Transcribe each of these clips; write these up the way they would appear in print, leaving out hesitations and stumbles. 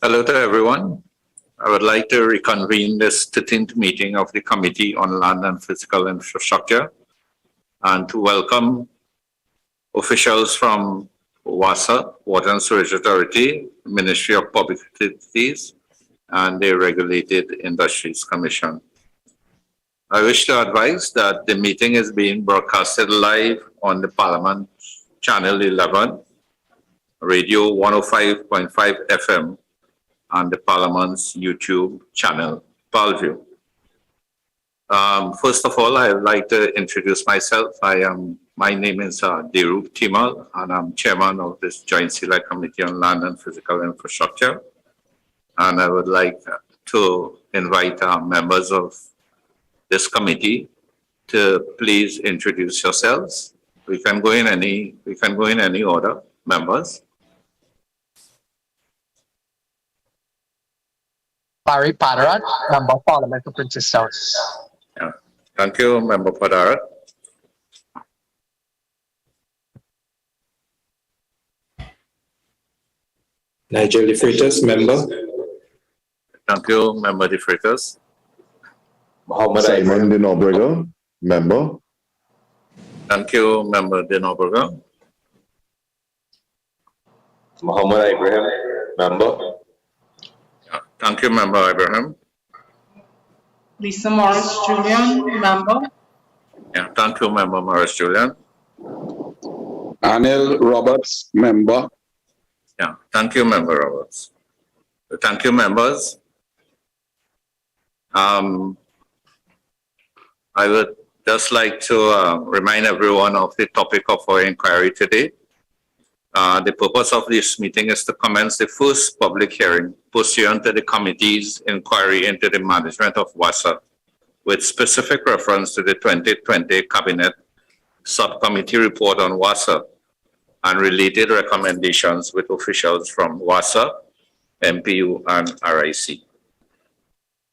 Hello to everyone. I would like to reconvene this 13th meeting of the Committee on Land and Physical Infrastructure and to welcome officials from WASA, Water and Sewage Authority, Ministry of Public Utilities, and the Regulated Industries Commission. I wish to advise that the meeting is being broadcasted live on the Parliament Channel 11, Radio 105.5 FM, and the Parliament's YouTube channel, ParlView. First of all, I would like to introduce myself. My name is Derup Timal, and I'm chairman of this Joint Select Committee on Land and Physical Infrastructure. And I would like to invite members of this committee to please introduce yourselves. We can go in any order, members. Barry Padarat, Member of Parliament for Princess South. Yeah. Thank you, Member Padarat. Nigel De Freitas, Member. Thank you, Member De Freitas. Simon De Nobrega, Member. Thank you, Member De Nobrega. Muhammad Ibrahim, Member. Thank you, Member Ibrahim. Lisa Morris Julian, Member. Yeah, thank you, Member Morris Julian. Anil Roberts, Member. Yeah, thank you, Member Roberts. Thank you, members. I would just like to remind everyone of the topic of our inquiry today. The purpose of this meeting is to commence the first public hearing pursuant to the committee's inquiry into the management of WASA, with specific reference to the 2020 Cabinet Subcommittee report on WASA and related recommendations with officials from WASA, MPU, and RIC.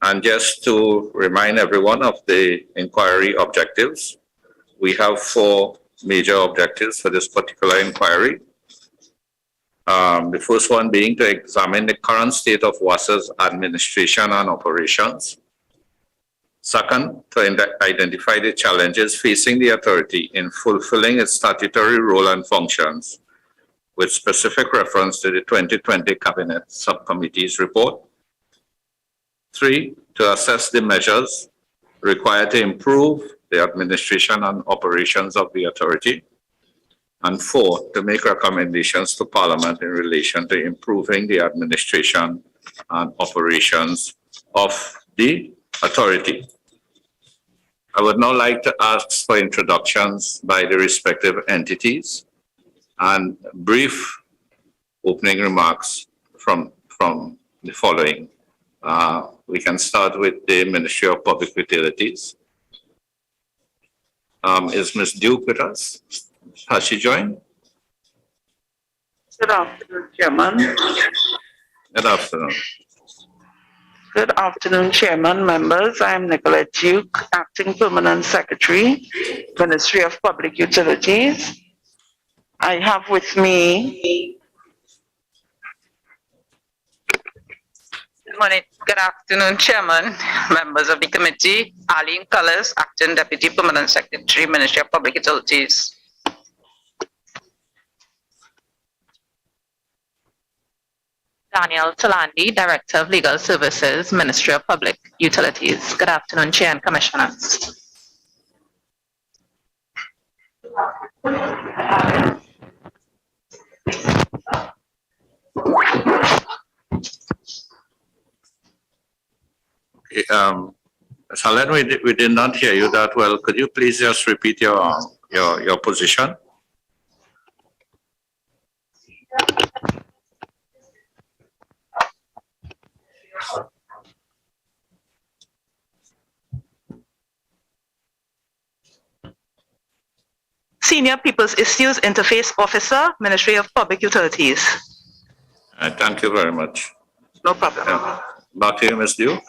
And just to remind everyone of the inquiry objectives, we have 4 major objectives for this particular inquiry. The first one being to examine the current state of WASA's administration and operations. Second, to identify the challenges facing the authority in fulfilling its statutory role and functions, with specific reference to the 2020 Cabinet Subcommittee's report. 3, to assess the measures required to improve the administration and operations of the authority. And 4, to make recommendations to Parliament in relation to improving the administration and operations of the authority. I would now like to ask for introductions by the respective entities and brief opening remarks from the following. We can start with the Ministry of Public Utilities. Is Ms. Duke with us? Has she joined? Good afternoon, Chairman. Good afternoon. Good afternoon, Chairman, members. I'm Nicolette Duke, Acting Permanent Secretary, Ministry of Public Utilities. I have with me. Good morning. Good afternoon, Chairman, members of the committee. Arlene Cullis, Acting Deputy Permanent Secretary, Ministry of Public Utilities. Daniel Talandi, Director of Legal Services, Ministry of Public Utilities. Good afternoon, Chair and Commissioners. Helen, we did not hear you that well. Could you please just repeat your position? Senior People's Issues Interface Officer, Ministry of Public Utilities. Thank you very much. No problem. Back to you, Ms. Duke.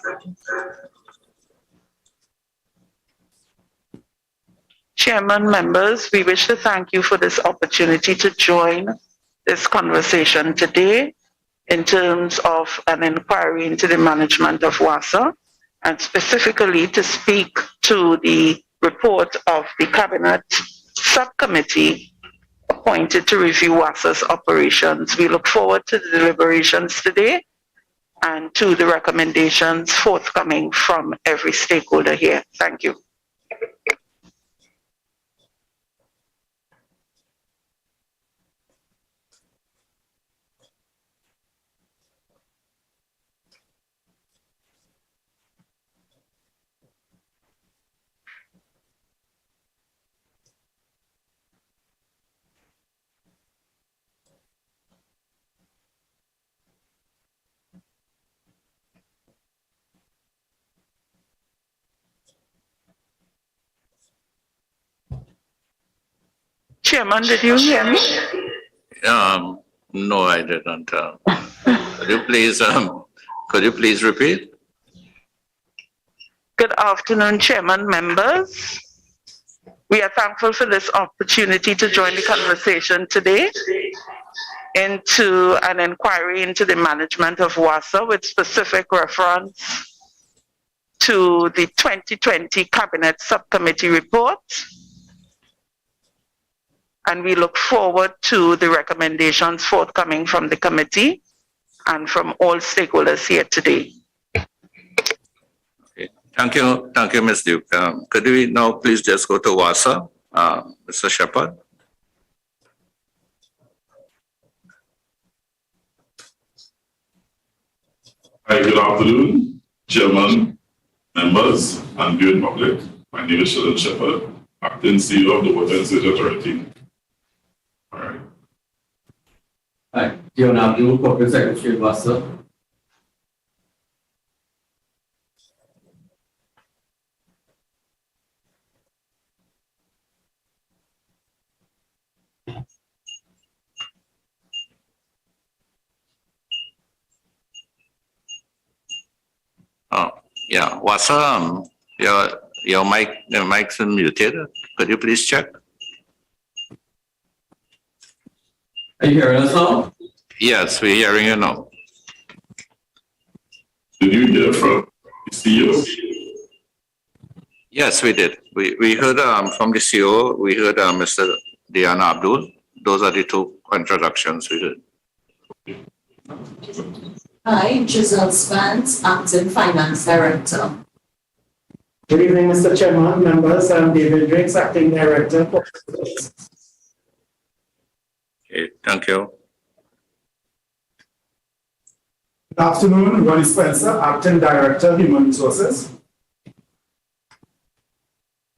Chairman, members, we wish to thank you for this opportunity to join this conversation today. in terms of an inquiry into the management of WASA, and specifically to speak to the report of the Cabinet Subcommittee appointed to review WASA's operations. We look forward to the deliberations today and to the recommendations forthcoming from every stakeholder here. Thank you. Chairman, did you hear me? No, I didn't. Could you please repeat? Good afternoon, Chairman, members. We are thankful for this opportunity to join the conversation today into an inquiry into the management of WASA with specific reference to the 2020 Cabinet Subcommittee report. And we look forward to the recommendations forthcoming from the committee and from all stakeholders here today. Okay. Thank you, Ms. Duke. Could we now please just go to WASA, Mr. Shepherd? Hi, good afternoon, Chairman, members, and viewing public. My name is Sheldon Shepherd, Acting CEO of the Water and Sewage Authority. All right. Hi, John Abdul, Corporate Secretary of WASA. Oh, yeah, WASA, your mic's muted. Could you please check? Are you hearing us now? Yes, we're hearing you now. Did you hear from the CEO? Yes, we did. We heard from the CEO, we heard Mr. Diana Abdul. Those are the two introductions we heard. Hi, Giselle Spence, Acting Finance Director. Good evening, Mr. Chairman, members. I'm David Drakes, Acting Director. Okay, thank you. Good afternoon, Ronnie Spencer, Acting Director, Human Resources.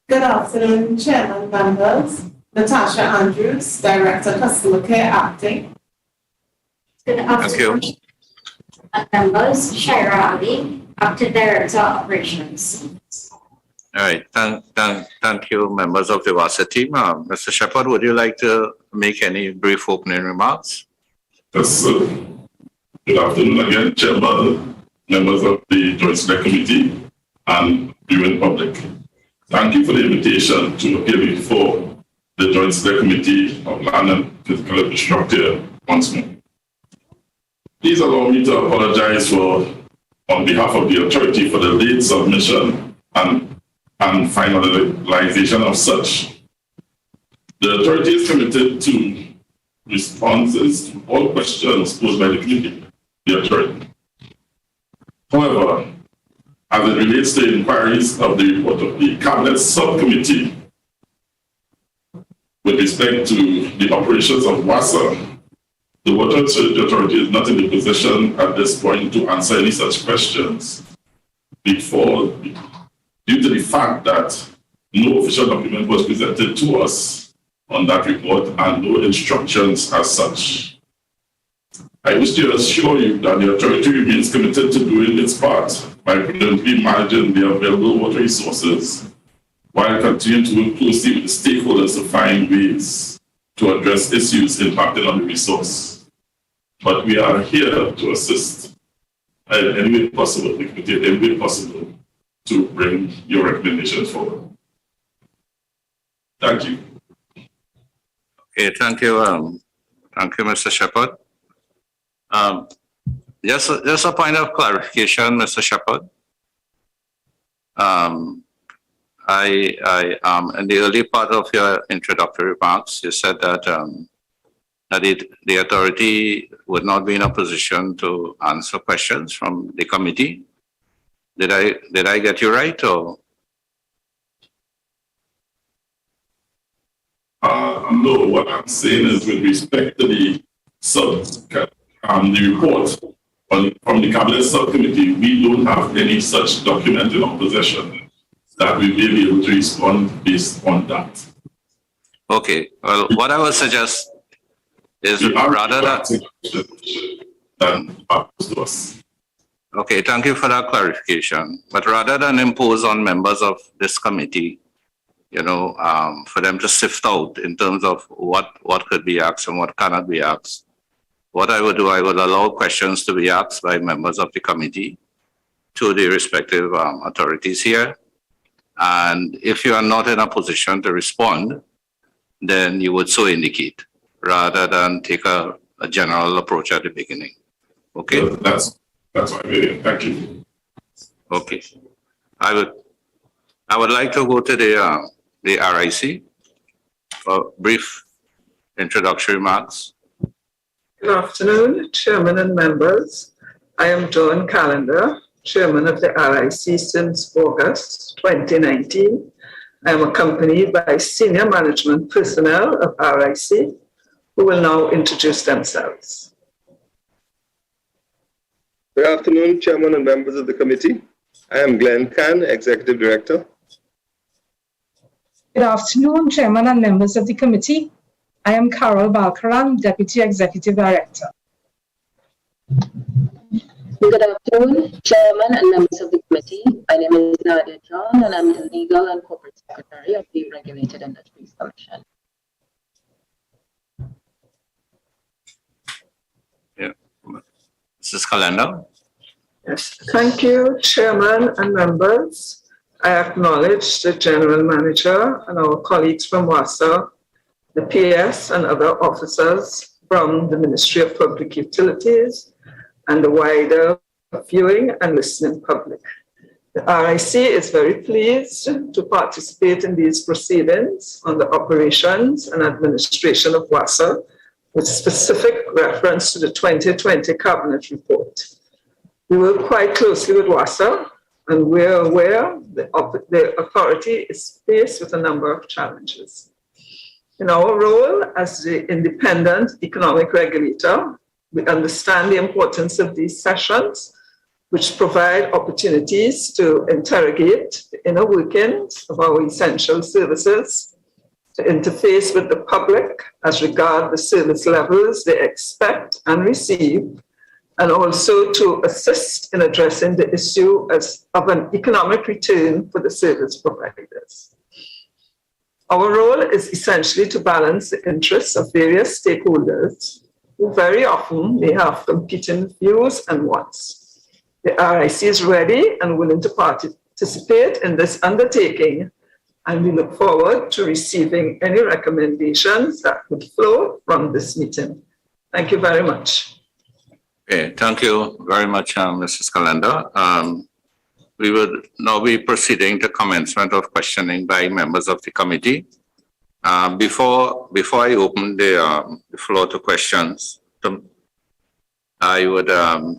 Good afternoon, Chairman, members. Natasha Andrews, Director, Customer Care, Acting. Good afternoon, members. Shaira Ali, Acting Director, Operations. All right, thank you, members of the WASA team. Mr. Shepherd, would you like to make any brief opening remarks? Yes, good afternoon again, Chairman, members of the Joint Select Committee, and viewing public. Thank you for the invitation to appear before the Joint Select Committee of Land and Physical Infrastructure once more. Please allow me to apologize on behalf of the authority for the late submission and finalization of such. The authority is committed to responses to all questions posed by the committee, the authority. However, as it relates to inquiries of the report of the Cabinet Subcommittee with respect to the operations of WASA, the Water and Sewage Authority is not in the position at this point to answer any such questions due to the fact that no official document was presented to us on that report and no instructions as such. I wish to assure you that the authority remains committed to doing its part by prudently managing the available water resources while continuing to work closely with the stakeholders to find ways to address issues impacting on the resource. But we are here to assist in any way possible, the committee in any way possible, to bring your recommendations forward. Thank you. Okay, thank you, Mr. Shepherd. just a point of clarification, Mr. Shepherd. In the early part of your introductory remarks, you said that the authority would not be in a position to answer questions from the committee. Did I get you right, or? No, what I'm saying is with respect to the report from the Cabinet Subcommittee, we don't have any such document in our possession that we may be able to respond based on that. Okay, well, what I would suggest is rather than okay, thank you for that clarification. But rather than impose on members of this committee, you know, for them to sift out in terms of what could be asked and what cannot be asked, what I would do, I would allow questions to be asked by members of the committee to the respective authorities here. And if you are not in a position to respond, then you would so indicate, rather than take a general approach at the beginning. Okay? That's my opinion. Thank you. Okay. I would like to go to the RIC for brief introductory remarks. Good afternoon, Chairman and members. I am Dawn Callender, Chairman of the RIC since August 2019. I am accompanied by senior management personnel of RIC who will now introduce themselves. Good afternoon, Chairman and members of the committee. I am Glenn Khan, Executive Director. Good afternoon, Chairman and members of the committee. I am Carol Balkaran, Deputy Executive Director. Good afternoon, Chairman and members of the committee. My name is Nadia John, and I'm the Legal and Corporate Secretary of the Regulated Industries Commission. Yeah. Mrs. Calendar. Yes, thank you, Chairman and members. I acknowledge the General Manager and our colleagues from WASA, the PS and other officers from the Ministry of Public Utilities, and the wider viewing and listening public. The RIC is very pleased to participate in these proceedings on the operations and administration of WASA, with specific reference to the 2020 Cabinet Report. We work quite closely with WASA, and we're aware the authority is faced with a number of challenges. In our role as the independent economic regulator, we understand the importance of these sessions, which provide opportunities to interrogate the inner workings of our essential services, to interface with the public as regard the service levels they expect and receive, and also to assist in addressing the issue of an economic return for the service providers. Our role is essentially to balance the interests of various stakeholders who very often may have competing views and wants. The RIC is ready and willing to participate in this undertaking, and we look forward to receiving any recommendations that would flow from this meeting. Thank you very much. Okay, thank you very much, Mrs. Calendar. We would now be proceeding to commencement of questioning by members of the committee. Before I open the floor to questions, I would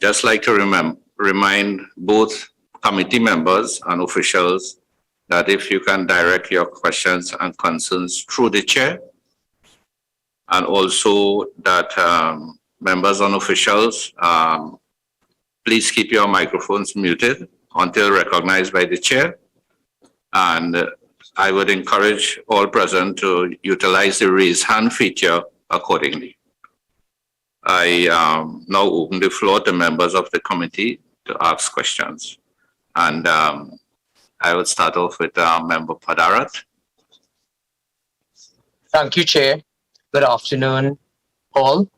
just like to remind both committee members and officials that if you can direct your questions and concerns through the chair, and also that members and officials, please keep your microphones muted until recognized by the chair. And I would encourage all present to utilize the raise hand feature accordingly. I now open the floor to members of the committee to ask questions. And I would start off with Member Padarat. Thank you, Chair. Good afternoon, all.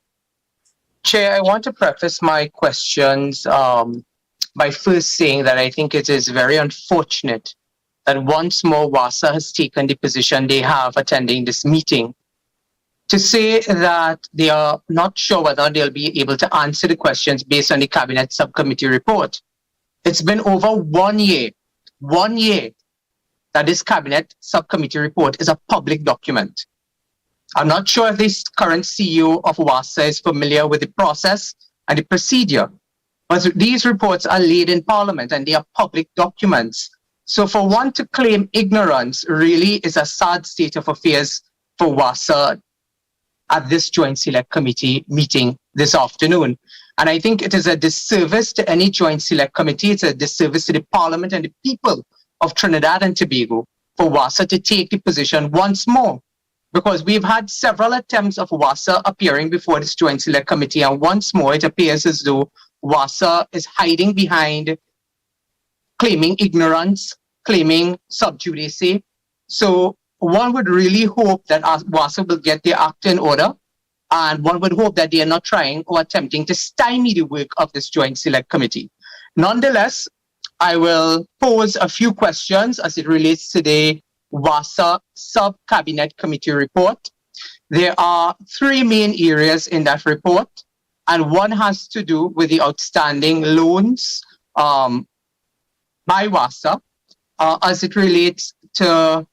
Chair, I want to preface my questions by first saying that I think it is very unfortunate that once more WASA has taken the position they have attending this meeting to say that they are not sure whether they'll be able to answer the questions based on the Cabinet Subcommittee report. It's been over 1 year that this Cabinet Subcommittee report is a public document. I'm not sure if this current CEO of WASA is familiar with the process and the procedure, but these reports are laid in Parliament and they are public documents. So for one to claim ignorance really is a sad state of affairs for WASA at this Joint Select Committee meeting this afternoon. And I think it is a disservice to any Joint Select Committee. It's a disservice to the Parliament and the people of Trinidad and Tobago for WASA to take the position once more. Because we've had several attempts of WASA appearing before this Joint Select Committee, and once more it appears as though WASA is hiding behind claiming ignorance, claiming sub judice. So one would really hope that WASA will get their act in order, and one would hope that they are not trying or attempting to stymie the work of this Joint Select Committee. Nonetheless, I will pose a few questions as it relates to the WASA Sub-Cabinet Committee report. There are 3 main areas in that report, and one has to do with the outstanding loans by WASA as it relates to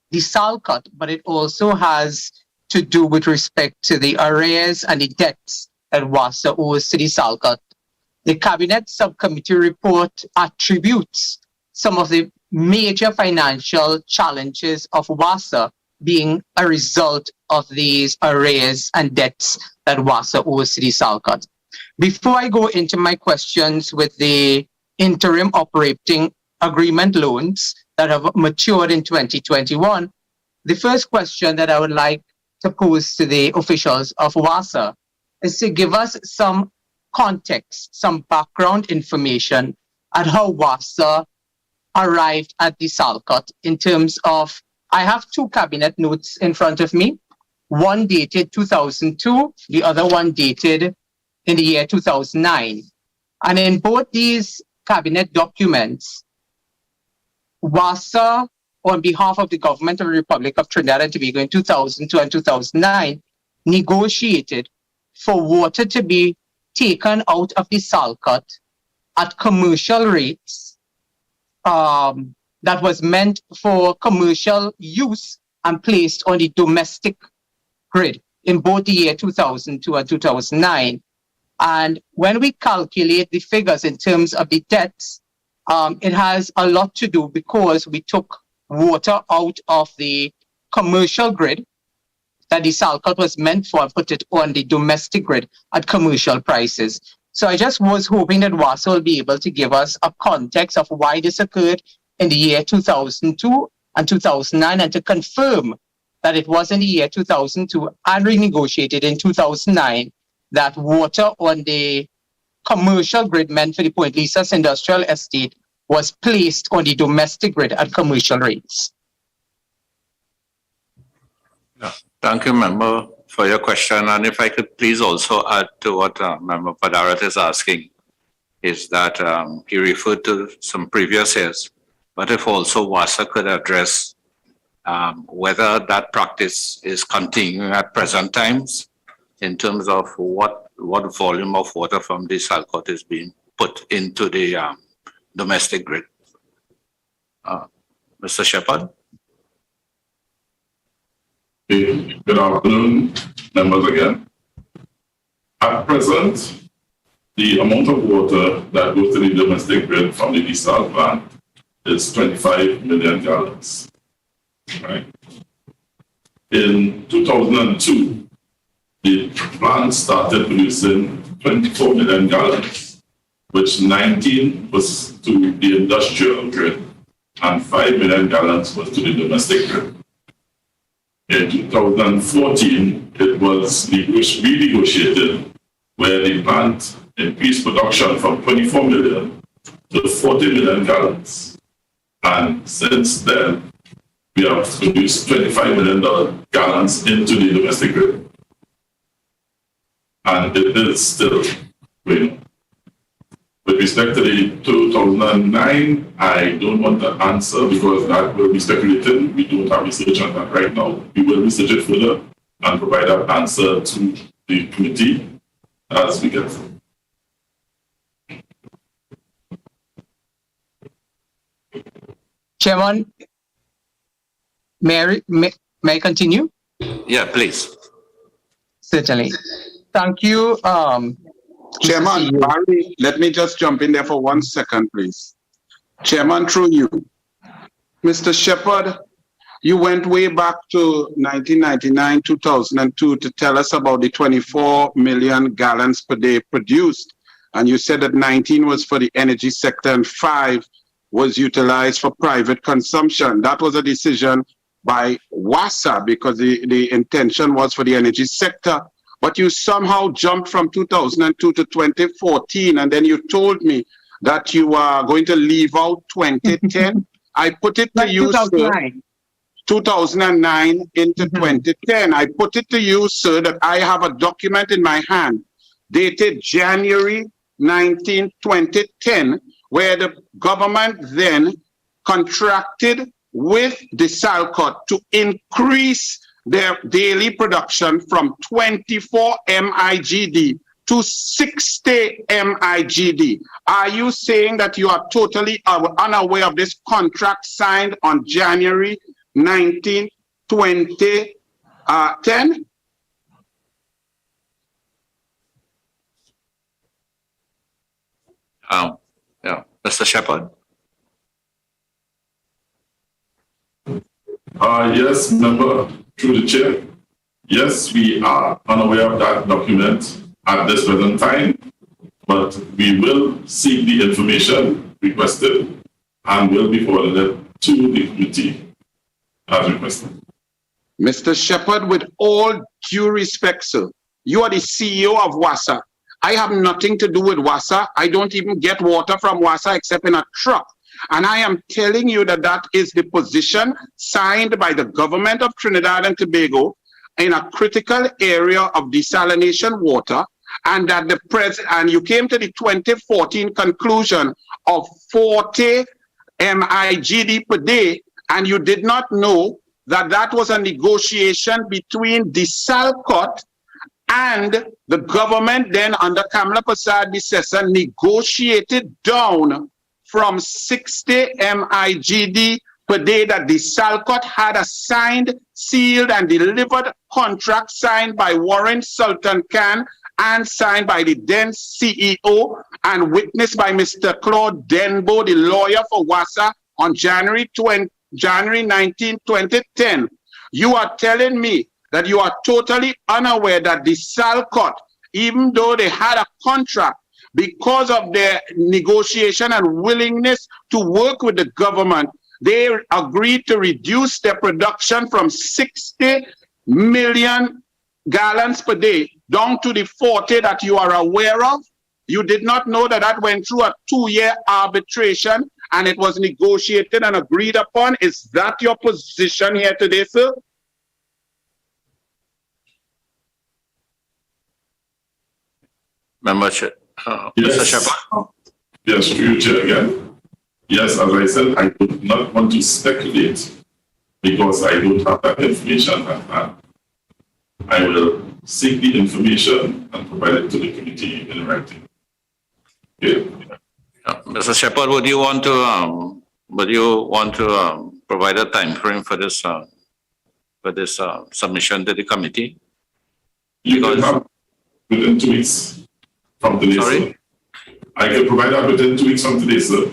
the SALCOT, but it also has to do with respect to the arrears and the debts that WASA owes to the SALCOT. The Cabinet Subcommittee report attributes some of the major financial challenges of WASA being a result of these arrears and debts that WASA owes to the SALCOT. Before I go into my questions with the interim operating agreement loans that have matured in 2021, the first question that I would like to pose to the officials of WASA is to give us some context, some background information on how WASA arrived at the SALCOT in terms of, I have 2 cabinet notes in front of me, one dated 2002, the other one dated in the year 2009. And in both these cabinet documents, WASA, on behalf of the government of the Republic of Trinidad and Tobago in 2002 and 2009, negotiated for water to be taken out of the SALCOT at commercial rates that was meant for commercial use and placed on the domestic grid in both the year 2002 and 2009. And when we calculate the figures in terms of the debts, it has a lot to do because we took water out of the commercial grid that the SALCOT was meant for and put it on the domestic grid at commercial prices. So I just was hoping that WASA will be able to give us a context of why this occurred in the year 2002 and 2009, and to confirm that it was in the year 2002 and renegotiated in 2009 that water on the commercial grid meant for the Point Lisas Industrial Estate was placed on the domestic grid at commercial rates. Thank you, Member, for your question. And if I could please also add to what Member Padarat is asking, is that he referred to some previous years, but if also WASA could address whether that practice is continuing at present times in terms of what volume of water from the SALCOT is being put into the domestic grid. Mr. Shepherd? Good afternoon, members again. At present, the amount of water that goes to the domestic grid from the desal plant is 25 million gallons. Right? In 2002, the plant started producing 24 million gallons, which 19 was to the industrial grid and 5 million gallons was to the domestic grid. In 2014, it was renegotiated where the plant increased production from 24 million to 40 million gallons. And since then, we have produced 25 million gallons into the domestic grid. And it is still growing. With respect to the 2009, I don't want to answer because that will be speculating. We don't have research on that right now. We will research it further and provide an answer to the committee as we get through. Chairman, may I continue? Yeah, please. Certainly. Thank you. Chairman, Barry, let me just jump in there for 1 second, please. Chairman, through you. Mr. Shepherd, you went way back to 1999, 2002 to tell us about the 24 million gallons per day produced. And you said that 19 was for the energy sector and 5 was utilized for private consumption. That was a decision by WASA because the intention was for the energy sector. But you somehow jumped from 2002 to 2014, and then you told me that you are going to leave out 2010. I put it to you, 2009. Sir, 2009 into 2010. I put it to you, sir, that I have a document in my hand dated January 19, 2010, where the government then contracted with Desalinated to increase their daily production from 24 MIGD to 60 MIGD. Are you saying that you are totally unaware of this contract signed on January 19, 2010? Yeah, Mr. Shepherd. Yes, member, through the chair. Yes, we are unaware of that document at this present time, but we will seek the information requested and will be forwarded to the committee as requested. Mr. Shepherd, with all due respect, sir, you are the CEO of WASA. I have nothing to do with WASA. I don't even get water from WASA except in a truck. And I am telling you that that is the position signed by the government of Trinidad and Tobago in a critical area of desalination water, and that the and you came to the 2014 conclusion of 40 MIGD per day, and you did not know that that was a negotiation between Desalinated and the government then under Kamla Prasad Bisesa negotiated down from 60 MIGD per day that Desalinated had a signed, sealed, and delivered contract signed by Warren Sultan Khan and signed by the then CEO and witnessed by Mr. Claude Denbo, the lawyer for WASA, on January 19, 2010. You are telling me that you are totally unaware that Desalinated, even though they had a contract, because of their negotiation and willingness to work with the government, they agreed to reduce their production from 60 million gallons per day down to the 40 that you are aware of. You did not know that that went through a 2-year arbitration and it was negotiated and agreed upon. Is that your position here today, sir? Membership. Yes. Mr. Shepherd. Yes, through you, Chair, again. Yes, as I said, I do not want to speculate because I don't have that information at hand. I will seek the information and provide it to the committee in writing. Okay. Mr. Shepherd, would you want to provide a time frame for this submission to the committee? You can have within 2 weeks from today. Sorry? Sir. I can provide that within 2 weeks from today, sir.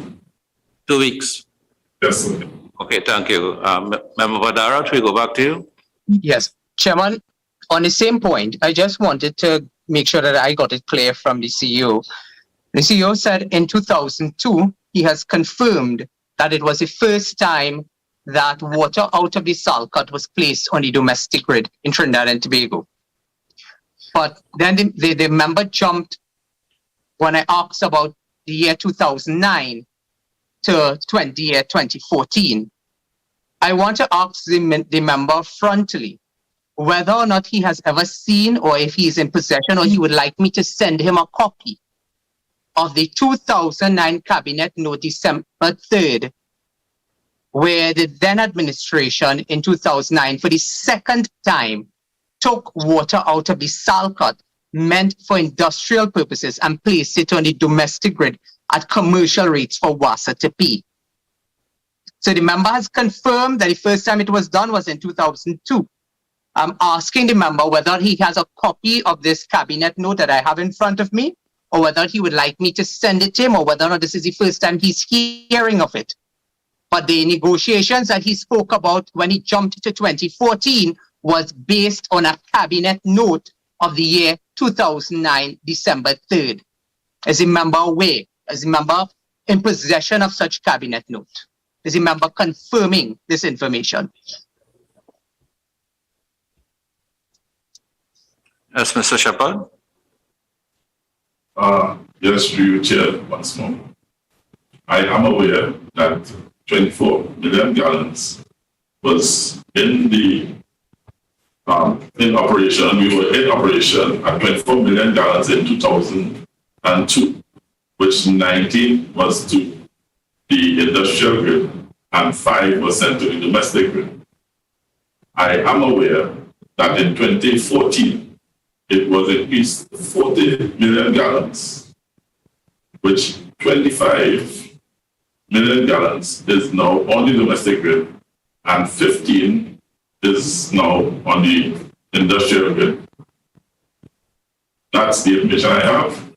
2 weeks. Yes, sir. Okay, thank you. Member Vadara, we go back to you. Yes, Chairman, on the same point, I just wanted to make sure that I got it clear from the CEO. The CEO said in 2002, he has confirmed that it was the first time that water out of the Desalinated was placed on the domestic grid in Trinidad and Tobago. But then the member jumped when I asked about the year 2009 to 2014. I want to ask the member frontally whether or not he has ever seen, or if he is in possession, or he would like me to send him a copy of the 2009 Cabinet Note December 3rd, where the then administration in 2009 for the second time took water out of the Salcott meant for industrial purposes and placed it on the domestic grid at commercial rates for WASA to pay. So the member has confirmed that the first time it was done was in 2002. I'm asking the member whether he has a copy of this cabinet note that I have in front of me, or whether he would like me to send it to him, or whether or not this is the first time he's hearing of it. But the negotiations that he spoke about when he jumped to 2014 was based on a cabinet note of the year 2009, December 3rd. Is the member aware? Is the member in possession of such cabinet note? Is the member confirming this information? Yes, Mr. Shepherd. Yes, through you, Chair, once more. I am aware that 24 million gallons was in operation. We were in operation at 24 million gallons in 2002, which 19 was to the industrial grid and 5 was sent to the domestic grid. I am aware that in 2014, it was increased 40 million gallons, which 25 million gallons is now on the domestic grid and 15 is now on the industrial grid. That's the information I have.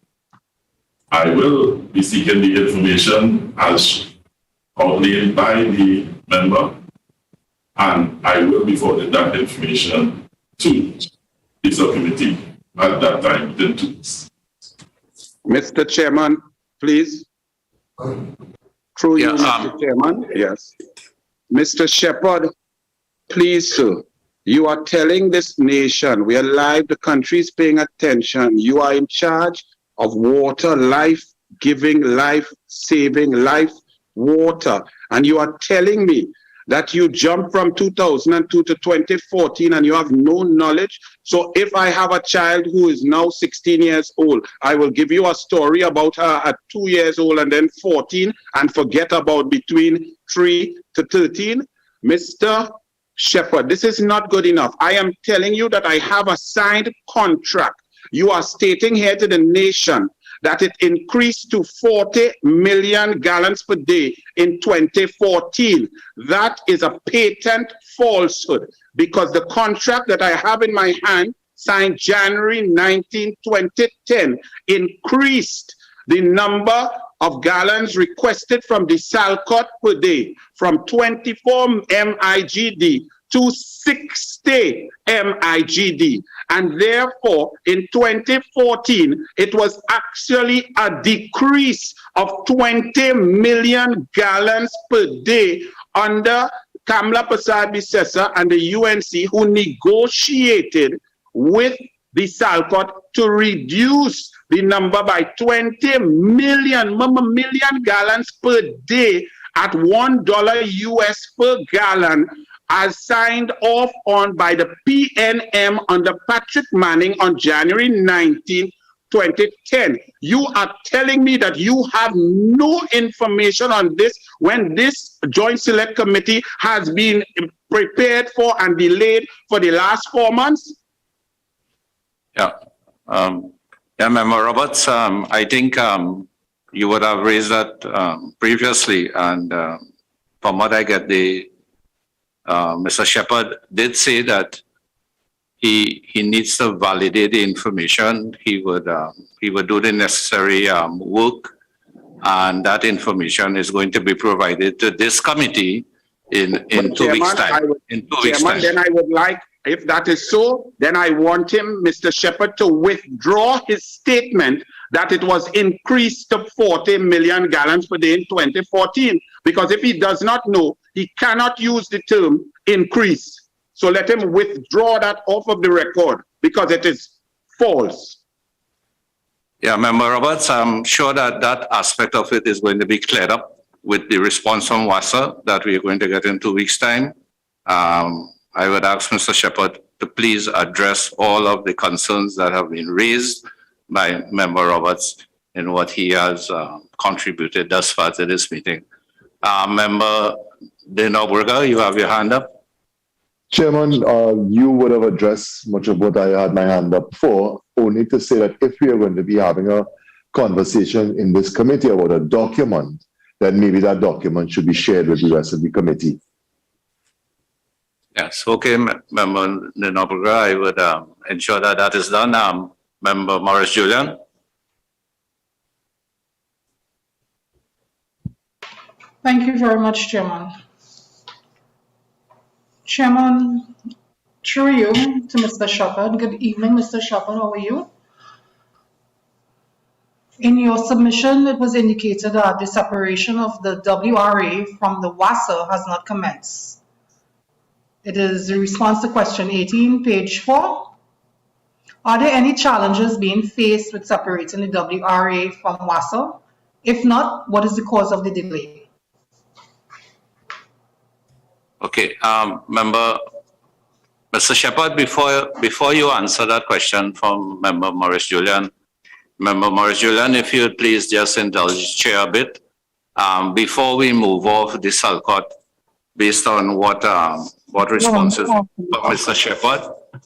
I will be seeking the information as outlined by the member, and I will be forwarding that information to the subcommittee at that time within 2 weeks. Mr. Chairman, please. Through you, Mr. Chairman. Yes. Mr. Shepherd, please, sir. You are telling this nation, we are live, the country is paying attention. You are in charge of water, life-giving, life-saving, life water. And you are telling me that you jumped from 2002 to 2014 and you have no knowledge. So if I have a child who is now 16 years old, I will give you a story about her at 2 years old and then 14 and forget about between 3 to 13. Mr. Shepherd, this is not good enough. I am telling you that I have a signed contract. You are stating here to the nation that it increased to 40 million gallons per day in 2014. That is a patent falsehood because the contract that I have in my hand, signed January 19, 2010, increased the number of gallons requested from the Salcott per day from 24 MIGD to 60 MIGD. And therefore, in 2014, it was actually a decrease of 20 million gallons per day under Kamla Prasad Bisesa and the UNC, who negotiated with the Salcott to reduce the number by 20 million gallons per day at $1 US per gallon, as signed off on by the PNM under Patrick Manning on January 19, 2010. You are telling me that you have no information on this when this Joint Select Committee has been prepared for and delayed for the last 4 months? Yeah. Member Roberts, I think you would have raised that previously, and from what I get, Mr. Shepherd did say that he needs to validate the information. He would do the necessary work, and that information is going to be provided to this committee in 2 weeks' time. Chairman, then I would like, if that is so, then I want him, Mr. Shepherd, to withdraw his statement that it was increased to 40 million gallons per day in 2014. Because if he does not know, he cannot use the term increase. So let him withdraw that off of the record because it is false. Yeah, Member Roberts, I'm sure that that aspect of it is going to be cleared up with the response from WASA that we are going to get in 2 weeks' time. I would ask Mr. Shepherd to please address all of the concerns that have been raised by Member Roberts in what he has contributed thus far to this meeting. Member Denoburger, you have your hand up. Chairman, you would have addressed much of what I had my hand up for, only to say that if we are going to be having a conversation in this committee about a document, then maybe that document should be shared with the rest of the committee. Yes, okay, Member Ninobraga, I would ensure that that is done. Member Morris Julian. Thank you very much, Chairman. Chairman, through you to Mr. Shepherd. Good evening, Mr. Shepherd. How are you? In your submission, it was indicated that the separation of the WRA from the WASA has not commenced. It is a response to question 18, page 4. Are there any challenges being faced with separating the WRA from WASA? If not, what is the cause of the delay? Okay, Member, Mr. Shepherd, before you answer that question from Member Morris Julian, Member Morris Julian, if you would please just indulge Chair a bit, before we move off the Salcott, based on what responses from Mr. Shepherd,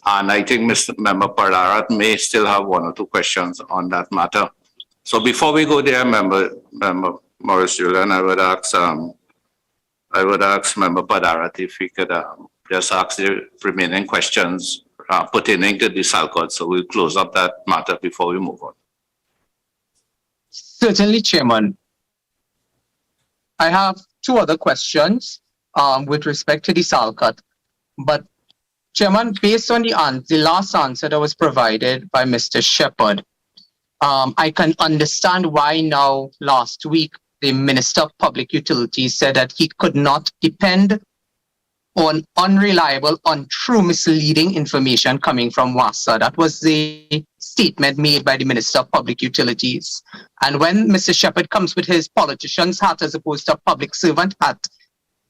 and I think Member Pardarat may still have one or two questions on that matter. So before we go there, Member Morris Julian, I would ask Member Pardarat if he could just ask the remaining questions pertaining to the Salcott. So we'll close up that matter before we move on. Certainly, Chairman. I have two other questions with respect to the Salcott. But, Chairman, based on the last answer that was provided by Mr. Shepherd, I can understand why now last week the Minister of Public Utilities said that he could not depend on unreliable, untrue, misleading information coming from WASA. That was the statement made by the Minister of Public Utilities. And when Mr. Shepherd comes with his politician's hat as opposed to a public servant hat,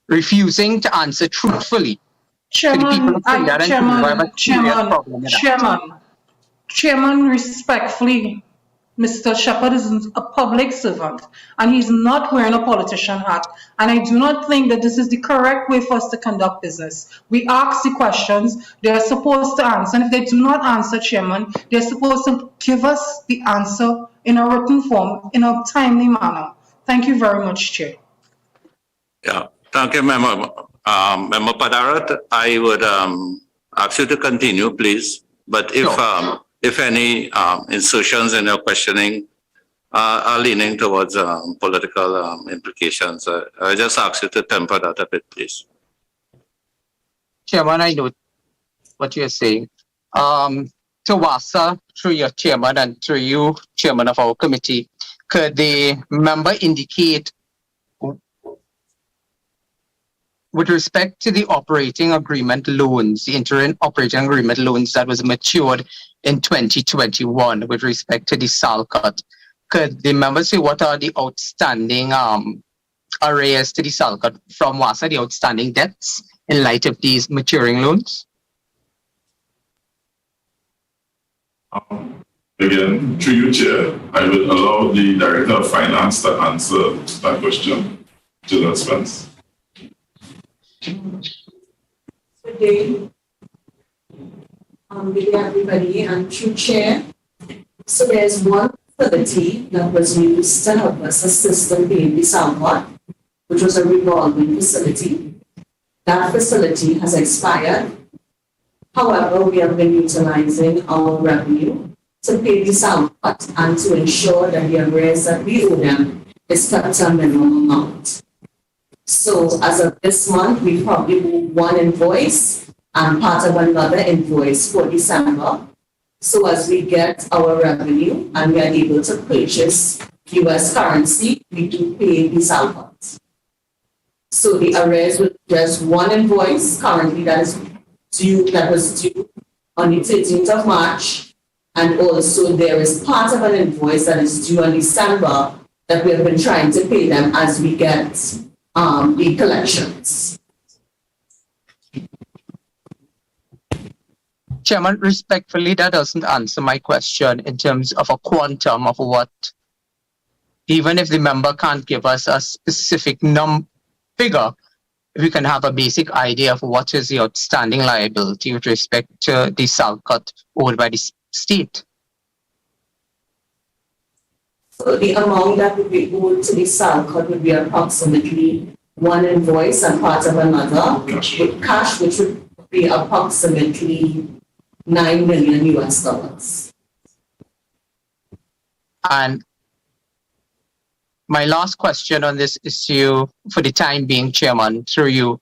refusing to answer truthfully. Chairman, respectfully, Mr. Shepherd is a public servant and he's not wearing a politician hat. And I do not think that this is the correct way for us to conduct business. We ask the questions, they're supposed to answer. And if they do not answer, Chairman, they're supposed to give us the answer in a written form, in a timely manner. Thank you very much, Chair. Yeah, thank you, Member Pardarat. I would ask you to continue, please. But if any insertions in your questioning are leaning towards political implications, I just ask you to temper that a bit, please. Chairman, I know what you're saying. To WASA, through your chairman and through you, chairman of our committee, could the member indicate with respect to the operating agreement loans, the interim operating agreement loans that was matured in 2021 with respect to the Salcott, could the member say what are the outstanding arrears to the Salcott from WASA, the outstanding debts in light of these maturing loans? Again, through you, Chair, I would allow the Director of Finance to answer that question. General Spence. Good day. Good day, everybody, and through Chair. So there's one facility that was used to help us assist in paying the Salcott, which was a revolving facility. That facility has expired. However, we have been utilizing our revenue to pay the Salcott and to ensure that the arrears that we owe them is kept to a minimum amount. So as of this month, we probably owe one invoice and part of another invoice for December. So as we get our revenue and we are able to purchase US currency, we do pay the Salcott. So the arrears with just one invoice currently that was due on the 13th of March. And also there is part of an invoice that is due on December that we have been trying to pay them as we get the collections. Chairman, respectfully, that doesn't answer my question in terms of a quantum of what, even if the member can't give us a specific figure, if we can have a basic idea of what is the outstanding liability with respect to the Salcott owed by the state. So the amount that would be owed to the Salcott would be approximately one invoice and part of another, with cash, which would be approximately $9 million US. And my last question on this issue for the time being, Chairman, through you.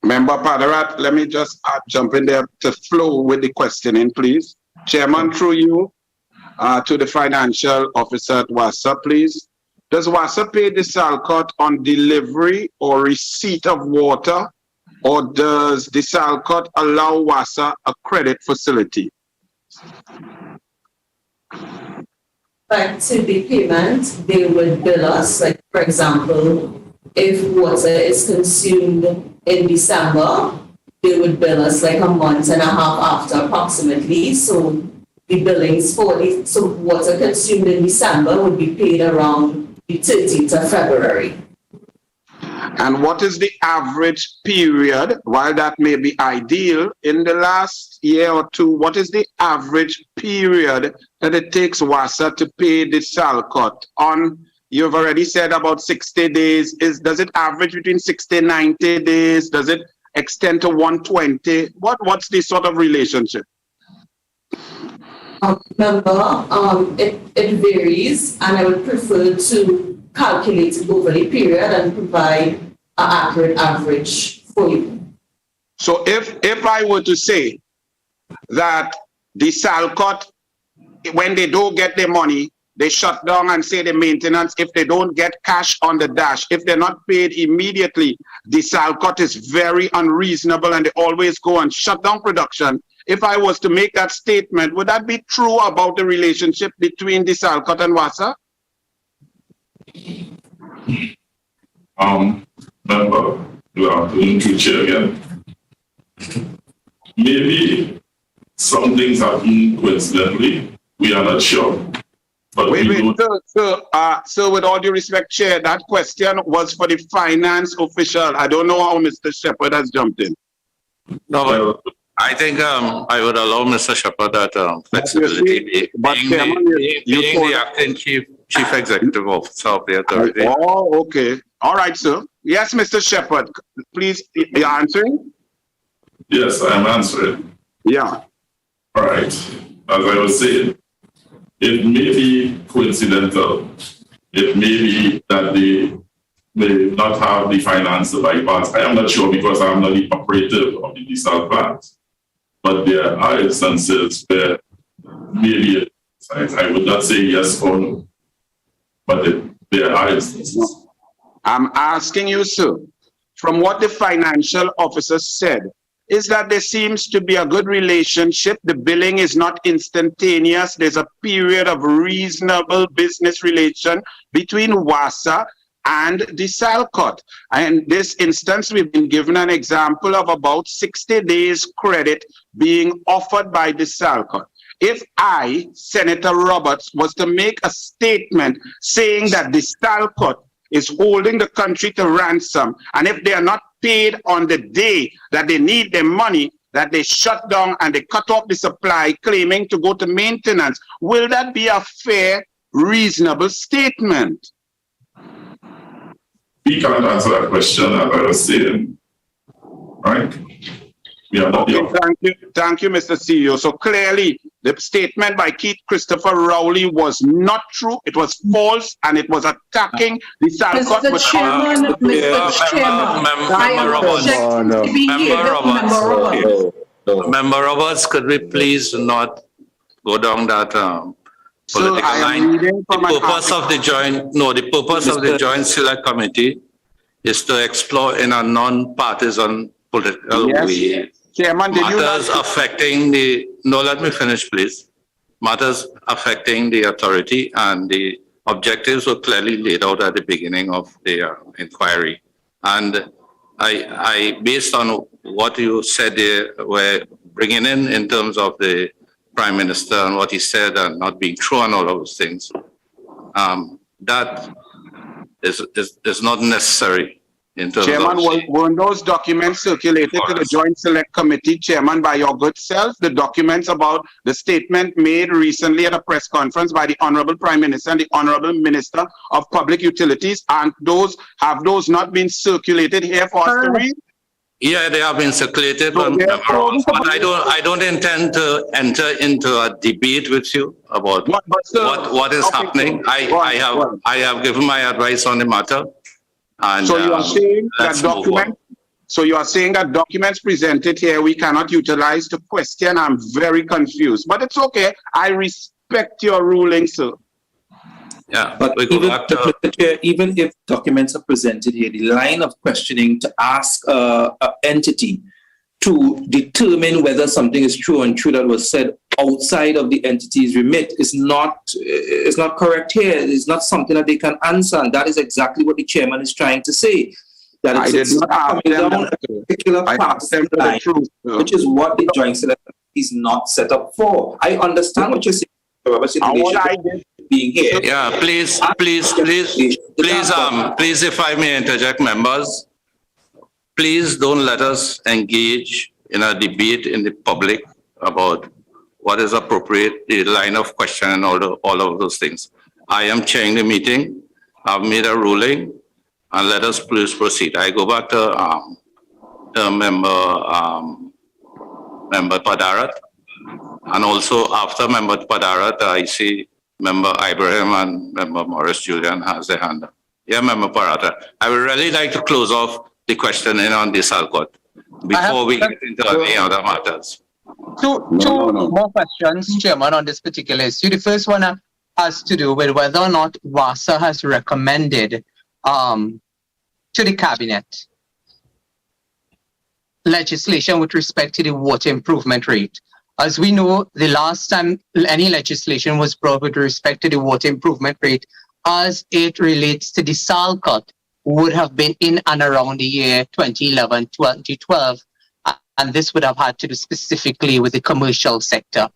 Member Padarat, let me just jump in there to flow with the questioning, please. Chairman, through you to the financial officer at WASA, please. Does WASA pay the Salcott on delivery or receipt of water, or does the Salcott allow WASA a credit facility? Back to the payment, they would bill us, like for example, if water is consumed in December, they would bill us like a month and a half after approximately. So the billings for the water consumed in December would be paid around the 13th of February. And what is the average period, while that may be ideal, in the last year or two, what is the average period that it takes WASA to pay the Salcott on? You've already said about 60 days. Does it average between 60 and 90 days? Does it extend to 120? What's the sort of relationship? Remember, it varies, and I would prefer to calculate it over the period and provide an accurate average for you. So if I were to say that the Salcott, when they don't get their money, they shut down and say the maintenance, if they don't get cash on the dash, if they're not paid immediately, the Salcott is very unreasonable and they always go and shut down production. If I was to make that statement, would that be true about the relationship between the Salcott and WASA? Member, you are doing to chair again. Maybe some things happen coincidentally. We are not sure. But wait, so with all due respect, Chair, that question was for the finance official. I don't know how Mr. Shepherd has jumped in. No, but I think I would allow Mr. Shepherd that flexibility, being the acting chief executive officer of the authority. Oh, okay. All right, sir. Yes, Mr. Shepherd, please, you're answering? Yes, I'm answering. Yeah. All right. As I was saying, it may be coincidental. It may be that they may not have the finance to bypass. I am not sure because I'm not the operative of the desal plant. But there are instances where maybe I would not say yes or no, but there are instances. I'm asking you, sir, from what the financial officer said, is that there seems to be a good relationship. The billing is not instantaneous. There's a period of reasonable business relation between WASA and the Salcott. And in this instance, we've been given an example of about 60 days credit being offered by the Salcott. If I, Senator Roberts, was to make a statement saying that the Salcott is holding the country to ransom, and if they are not paid on the day that they need their money, that they shut down and they cut off the supply, claiming to go to maintenance, will that be a fair, reasonable statement? We can't answer that question, as I was saying, right? We are not Thank you, Mr. CEO. So clearly, the statement by Keith Christopher Rowley was not true. It was false, and it was attacking the Salcott. Mr. Chairman, Member Roberts, could we please not go down that political line? The purpose of the joint select committee is to explore in a non-partisan political way Chairman, matters affecting the, let me finish, please. Matters affecting the authority, and the objectives were clearly laid out at the beginning of the inquiry. And I, based on what you said there, were bringing in terms of the Prime Minister and what he said and not being true and all of those things, that is not necessary. in terms Chairman, of... weren't those documents circulated to the Joint Select Committee, Chairman, by your good self? The documents about the statement made recently at a press conference by the Honorable Prime Minister and the Honorable Minister of Public Utilities, and have those not been circulated here for us to read? Yeah, they have been circulated, but I don't intend to enter into a debate with you about what is happening. I have given my advice on the matter. And, so you are saying that documents presented here we cannot utilize to question. I'm very confused, but it's okay. I respect your ruling, sir. Yeah, but even if documents are presented here, the line of questioning to ask an entity to determine whether something is true or untrue that was said outside of the entity's remit is not correct here. It's not something that they can answer, and that is exactly what the chairman is trying to say. That I did not ask them that. I asked them the truth, which is what the joint select is not set up for. I understand what you're saying. Being here. Yeah, please, if I may interject, members, please don't let us engage in a debate in the public about what is appropriate, the line of question and all of those things. I am chairing the meeting. I've made a ruling, and let us please proceed. I go back to member Padarat, and also after member Padarat, I see Member Ibrahim and Member Morris Julian has their hand up. Yeah, Member Parata. I would really like to close off the questioning on this Desalinated before we get into any other matters. Two more questions, Chairman, on this particular issue. The first one has to do with whether or not WASA has recommended to the Cabinet legislation with respect to the water improvement rate. As we know, the last time any legislation was brought with respect to the water improvement rate as it relates to the Desalinated would have been in and around the year 2011, 2012. And this would have had to do specifically with the commercial sector.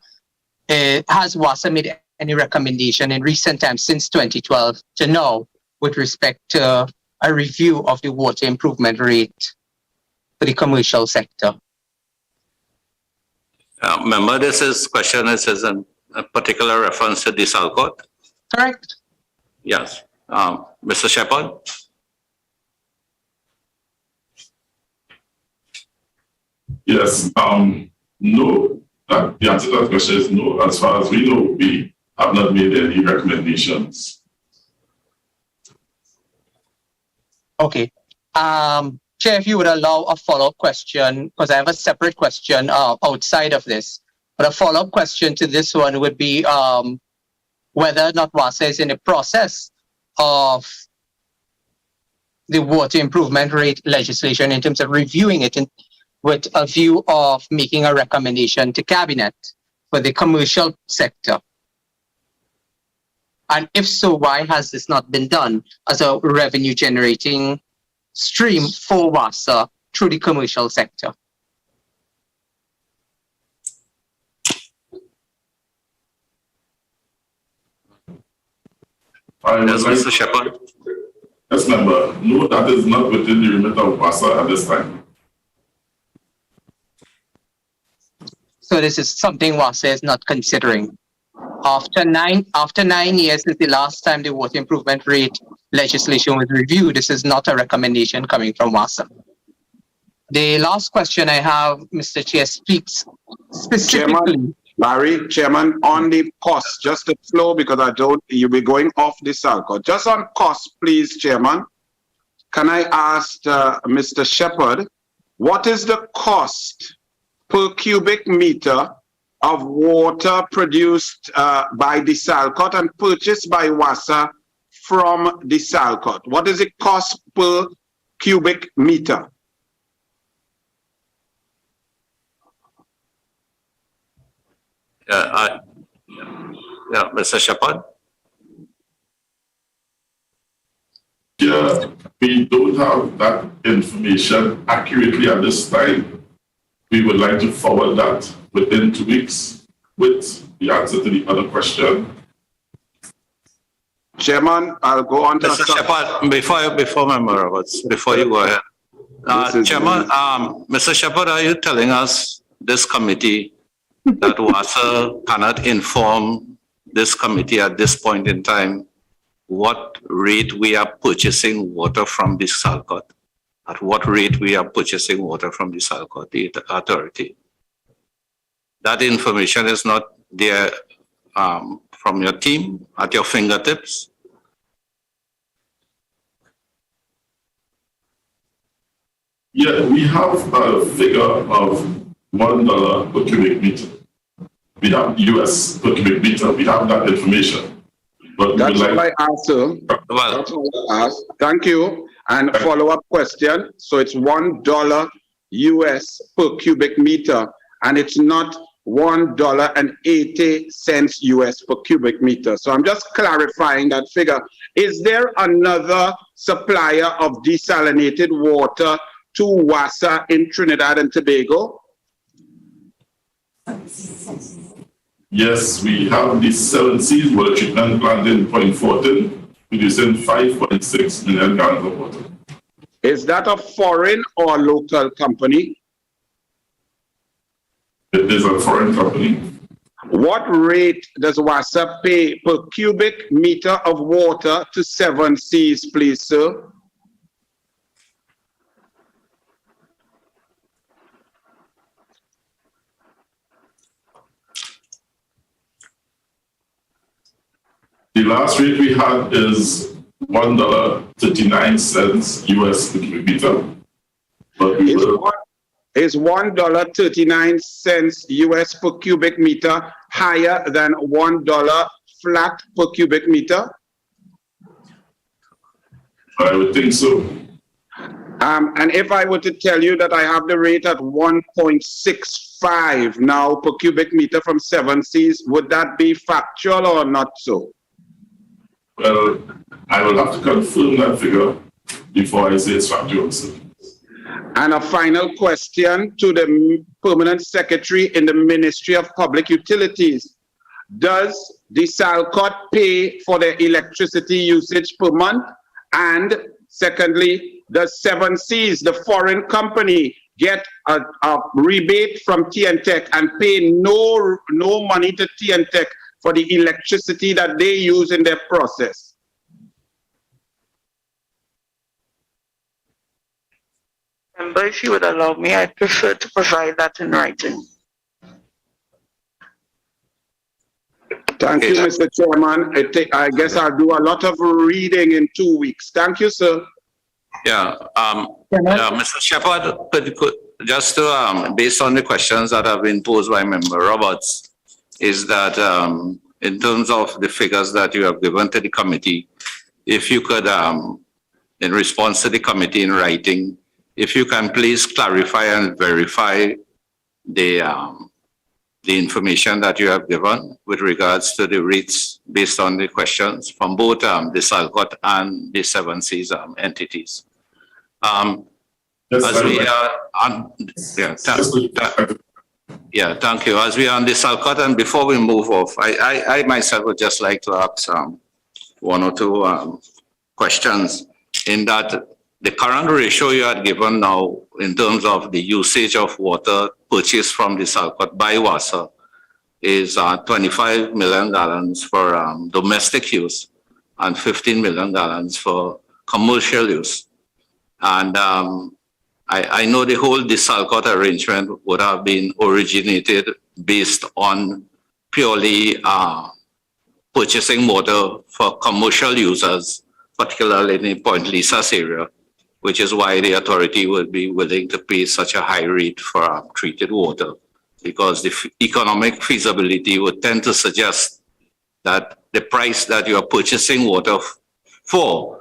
Has WASA made any recommendation in recent times since 2012 to now with respect to a review of the water improvement rate for the commercial sector? Remember, this question is in a particular reference to Desalinated? Correct. Yes. Mr. Shepherd? Yes. No. The answer to that question is no. As far as we know, we have not made any recommendations. Okay. Chair, if you would allow a follow-up question, because I have a separate question outside of this, but a follow-up question to this one would be whether or not WASA is in the process of the water improvement rate legislation in terms of reviewing it with a view of making a recommendation to Cabinet for the commercial sector. And if so, why has this not been done as a revenue-generating stream for WASA through the commercial sector? Yes, Mr. Shepherd. Yes, member. No, that is not within the remit of WASA at this time. So this is something WASA is not considering. After nine years since the last time the water improvement rate legislation was reviewed, this is not a recommendation coming from WASA. The last question I have, Mr. Chair, speaks specifically. Chairman, on the cost, just to flow, because you'll be going off the circle. Just on cost, please, Chairman. Can I ask Mr. Shepherd, what is the cost per cubic meter of water produced by Desalinated and purchased by WASA from Desalinated? What is it cost per cubic meter? Mr. Shepherd? Yeah, we don't have that information accurately at this time. We would like to forward that within 2 weeks with the answer to the other question. Chairman, I'll go on to... Mr. Shepherd, before Member Roberts, before you go ahead. Chairman, Mr. Shepherd, are you telling us this committee that WASA cannot inform this committee at this point in time what rate we are purchasing water from the Salcott? At what rate we are purchasing water from the Salcott, the authority? That information is not there from your team at your fingertips? Yeah, we have a figure of $1 per cubic meter. We have US per cubic meter. We have that information. But that's all I asked, sir. Well, that's all I asked. Thank you. And follow-up question. So it's $1 US per cubic meter, and it's not $1.80 US per cubic meter. So I'm just clarifying that figure. Is there another supplier of desalinated water to WASA in Trinidad and Tobago? Yes, we have the 7 Seas water treatment plant in Point Fortin, producing 5.6 million gallons of water. Is that a foreign or local company? It is a foreign company. What rate does WASA pay per cubic meter of water to 7 Seas, please, sir? The last rate we had is $1.39 US per cubic meter. But we is $1.39 US per cubic meter higher than $1 flat per cubic meter? I would think so. And if I were to tell you that I have the rate at 1.65 now per cubic meter from 7 Seas, would that be factual or not so? Well, I will have to confirm that figure before I say it's factual. And a final question to the Permanent Secretary in the Ministry of Public Utilities. Does the Salcott pay for their electricity usage per month? And secondly, does 7 Seas, the foreign company, get a rebate from TNTech and pay no money to TNTech for the electricity that they use in their process? Member, if you would allow me, I'd prefer to provide that in writing. Thank you, Mr. Chairman. I guess I'll do a lot of reading in 2 weeks. Thank you, sir. Yeah, Mr. Shepherd, could just to, based on the questions that have been posed by Member Roberts, is that in terms of the figures that you have given to the committee, if you could, in response to the committee in writing, if you can please clarify and verify the information that you have given with regards to the rates based on the questions from both the Salcott and the 7 Seas entities. Yes, as we are on, thank you. As we are on the Salcott, and before we move off, I myself would just like to ask one or two questions in that the current ratio you had given now in terms of the usage of water purchased from the Salcott by WASA is 25 million gallons for domestic use and 15 million gallons for commercial use. And I know the whole Desalcott arrangement would have been originated based on purely purchasing water for commercial users, particularly in the Point Lisas area, which is why the authority would be willing to pay such a high rate for treated water, because the economic feasibility would tend to suggest that the price that you are purchasing water for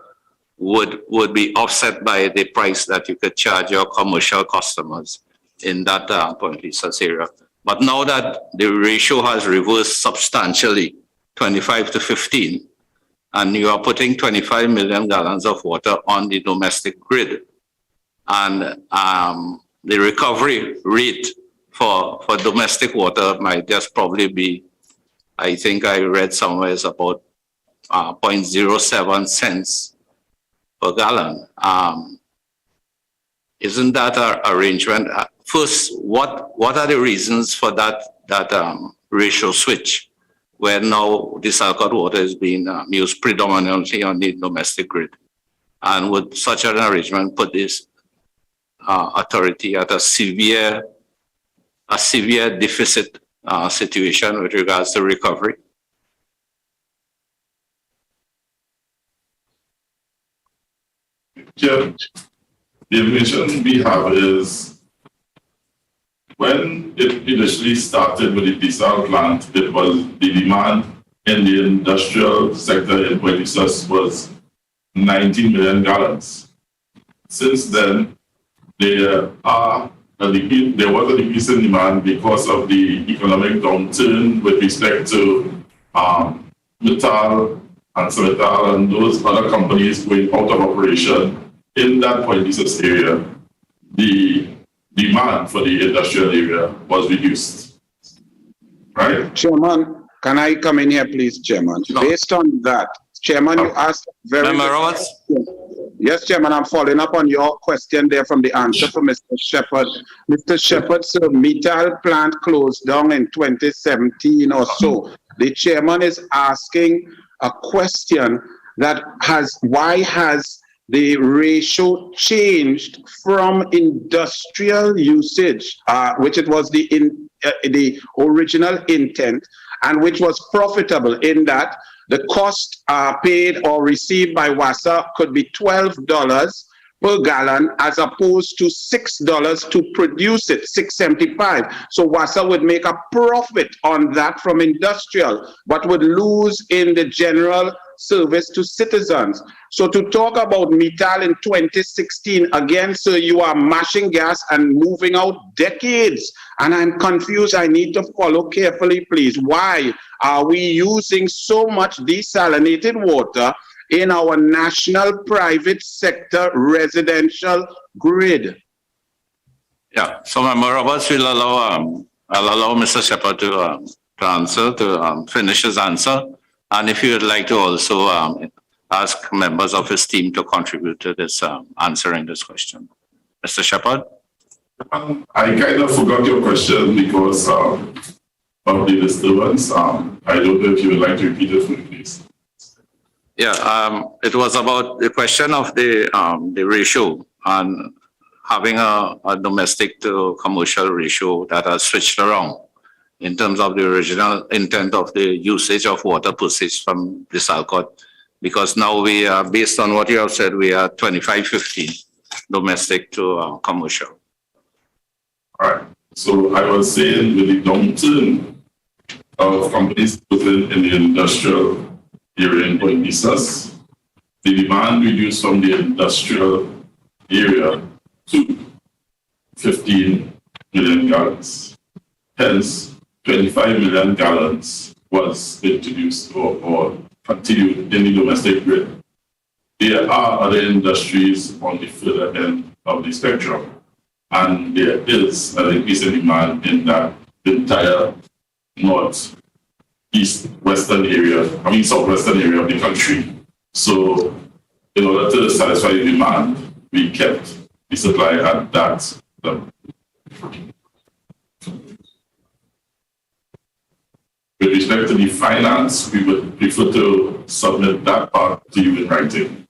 would be offset by the price that you could charge your commercial customers in that Point Lisas area. But now that the ratio has reversed substantially, 25 to 15, and you are putting 25 million gallons of water on the domestic grid, and the recovery rate for domestic water might just probably be, I think I read somewhere is about 0.07 cents per gallon. Isn't that an arrangement? First, what are the reasons for that ratio switch, where now desalinated water is being used predominantly on the domestic grid? And would such an arrangement put this authority at a severe deficit situation with regards to recovery? Yeah. The information we have is when it initially started with the desal plant, it was the demand in the industrial sector in Buenos was 19 million gallons. Since then, there was a decrease in demand because of the economic downturn with respect to Metal and Cemetal and those other companies going out of operation. In that Buenos area, the demand for the industrial area was reduced. Right? Chairman, can I come in here, please, Chairman? No. Based on that, Chairman, you asked Member Roberts? Yes, Chairman, I'm following up on your question there from the answer from Mr. Shepherd. Mr. Shepherd, so Metal plant closed down in 2017 or so. The Chairman is asking a question that why has the ratio changed from industrial usage, which it was the original intent, and which was profitable in that the cost paid or received by WASA could be $12 per gallon as opposed to $6 to produce it, $6.75. So WASA would make a profit on that from industrial, but would lose in the general service to citizens. So to talk about Metal in 2016, again, sir, you are mashing gas and moving out decades. And I'm confused. I need to follow carefully, please. Why are we using so much desalinated water in our national private sector residential grid? Yeah, so Member Roberts will I'll allow Mr. Shepherd to answer, to finish his answer. And if you would like to also ask members of his team to contribute to this answering this question. Mr. Shepherd? I kind of forgot your question because of the disturbance. I don't know if you would like to repeat it for me, please. Yeah, it was about the question of the ratio and having a domestic to commercial ratio that has switched around in terms of the original intent of the usage of water purchased from desalinated, because now we are, based on what you have said, we are 25-15 domestic to commercial. All right. So I was saying with the downturn of companies within in the industrial area in Buenos, the demand reduced from the industrial area to 15 million gallons. Hence, 25 million gallons was introduced or continued in the domestic grid. There are other industries on the further end of the spectrum, and there is an increase in demand in that entire southwestern area of the country. So in order to satisfy the demand, we kept the supply at that level. With respect to the finance, we would prefer to submit that part to you in writing.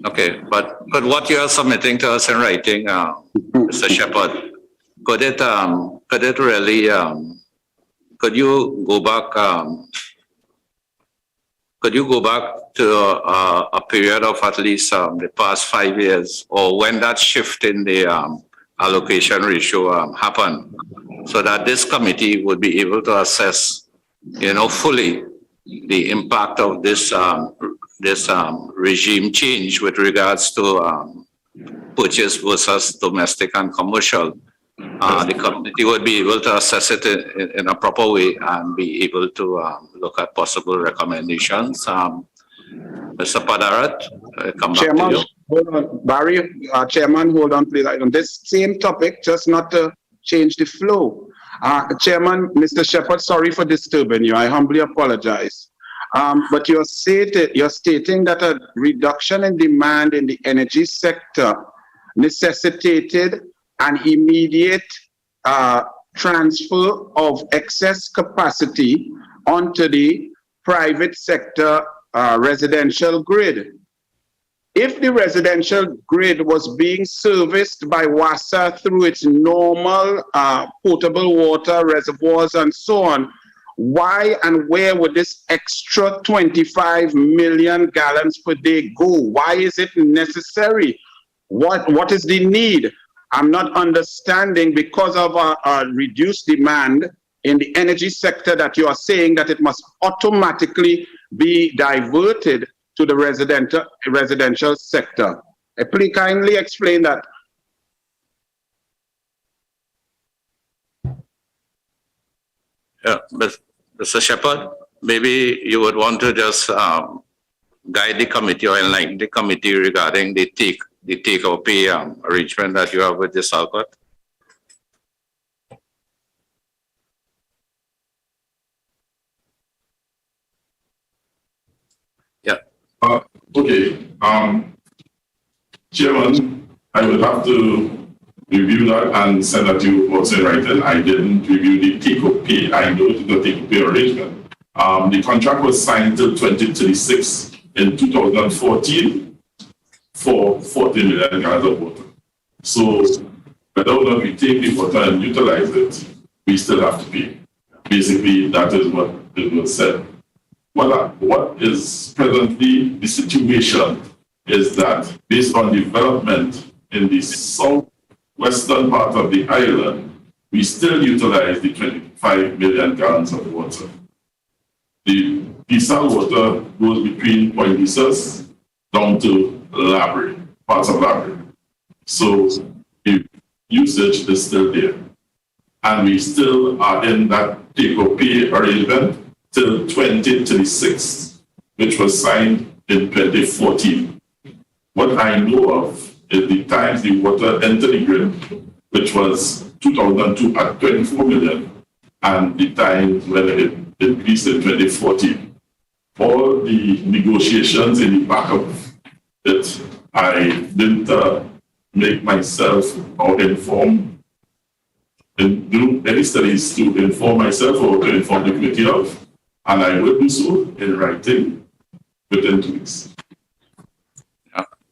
Okay, but what you are submitting to us in writing, Mr. Shepherd, could it really, could you go back to a period of at least the past 5 years, or when that shift in the allocation ratio happened, so that this committee would be able to assess, fully the impact of this regime change with regards to purchase versus domestic and commercial. The committee would be able to assess it in a proper way and be able to look at possible recommendations. Mr. Padarat, come back to you. Hold on, Barry, Chairman, hold on, please. On this same topic, just not to change the flow. Chairman, Mr. Shepherd, sorry for disturbing you. I humbly apologize. But you're stating that a reduction in demand in the energy sector necessitated an immediate transfer of excess capacity onto the private sector residential grid. If the residential grid was being serviced by WASA through its normal potable water reservoirs and so on, why and where would this extra 25 million gallons per day go? Why is it necessary? What is the need? I'm not understanding, because of a reduced demand in the energy sector, that you are saying that it must automatically be diverted to the residential sector. Please kindly explain that. Yeah, Mr. Shepherd, maybe you would want to just guide the committee or enlighten the committee regarding the take or pay arrangement that you have with the Desalinated. Yeah. Okay. Chairman, I will have to review that and send that to you also in writing. I didn't review the take-up pay. I know it is the take-up pay arrangement. The contract was signed till 2036 in 2014 for 40 million gallons of water. So whether or not we take the water and utilize it, we still have to pay. Basically, that is what it was said. What is presently the situation is that based on development in the southwestern part of the island, we still utilize the 25 million gallons of water. The desal water goes between Point Lisas down to Labrie, parts of Labrie. So the usage is still there. And we still are in that take-or-pay arrangement till 2036, which was signed in 2014. What I know of is the times the water entered the grid, which was 2002 at 24 million, and the times when it increased in 2014. All the negotiations in the back of it, I didn't make myself or inform, and do any studies to inform myself or to inform the committee of, and I will do so in writing within 2 weeks.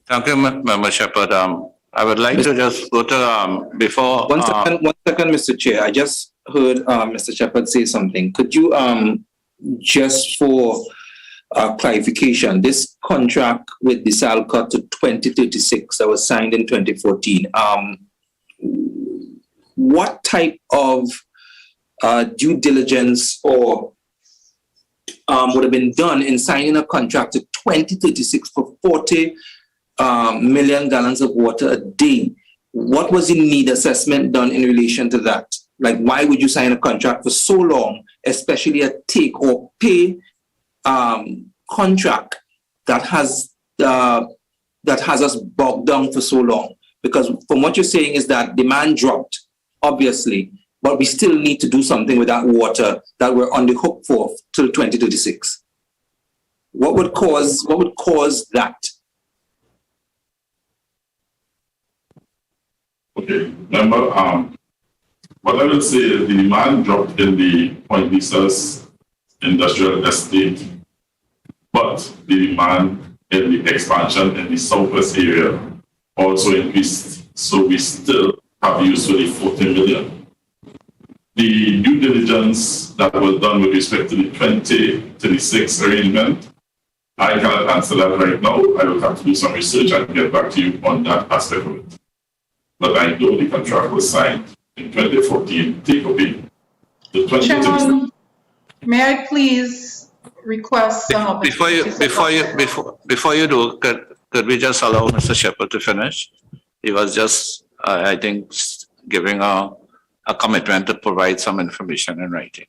Thank you, Member Shepherd. I would like to just go to before. One second, Mr. Chair. I just heard Mr. Shepherd say something. Could you just for clarification, this contract with Desalinated to 2036 that was signed in 2014. What type of due diligence or would have been done in signing a contract to 2036 for 40 million gallons of water a day? What was the need assessment done in relation to that? Like, why would you sign a contract for so long, especially a take or pay contract that has us bogged down for so long? Because from what you're saying is that demand dropped, obviously, but we still need to do something with that water that we're on the hook for till 2036. What would cause that? Okay, remember, what I will say is the demand dropped in the Point Lisas industrial estate, but the demand in the expansion in the southwest area also increased. So we still have used for the 40 million. The due diligence that was done with respect to the 2036 arrangement, I cannot answer that right now. I will have to do some research and get back to you on that aspect of it. But I know the contract was signed in 2014. Take a peek. Chairman, may I please request some before you do, could we just allow Mr. Shepherd to finish? He was just, I think, giving a commitment to provide some information in writing.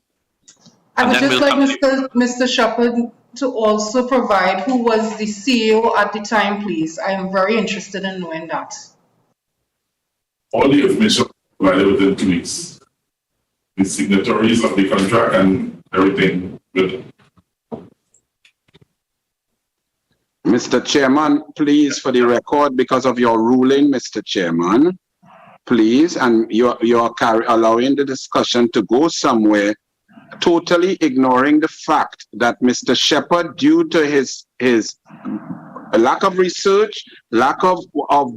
I would just like Mr. Shepherd to also provide who was the CEO at the time, please. I am very interested in knowing that. All the information provided within 2 weeks. The signatories of the contract and everything with it. Mr. Chairman, please, for the record, because of your ruling, Mr. Chairman, please, and you are allowing the discussion to go somewhere, totally ignoring the fact that Mr. Shepherd, due to his lack of research, lack of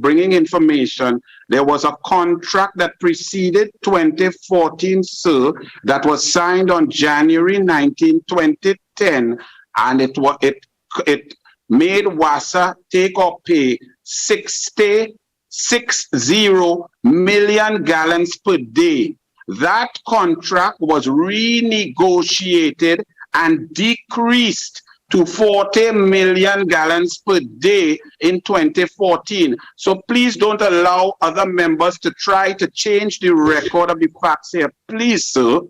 bringing information, there was a contract that preceded 2014, sir, that was signed on January 19, 2010, and it made WASA take or pay 60 million gallons per day. That contract was renegotiated and decreased to 40 million gallons per day in 2014. So please don't allow other members to try to change the record of the facts here. Please, sir.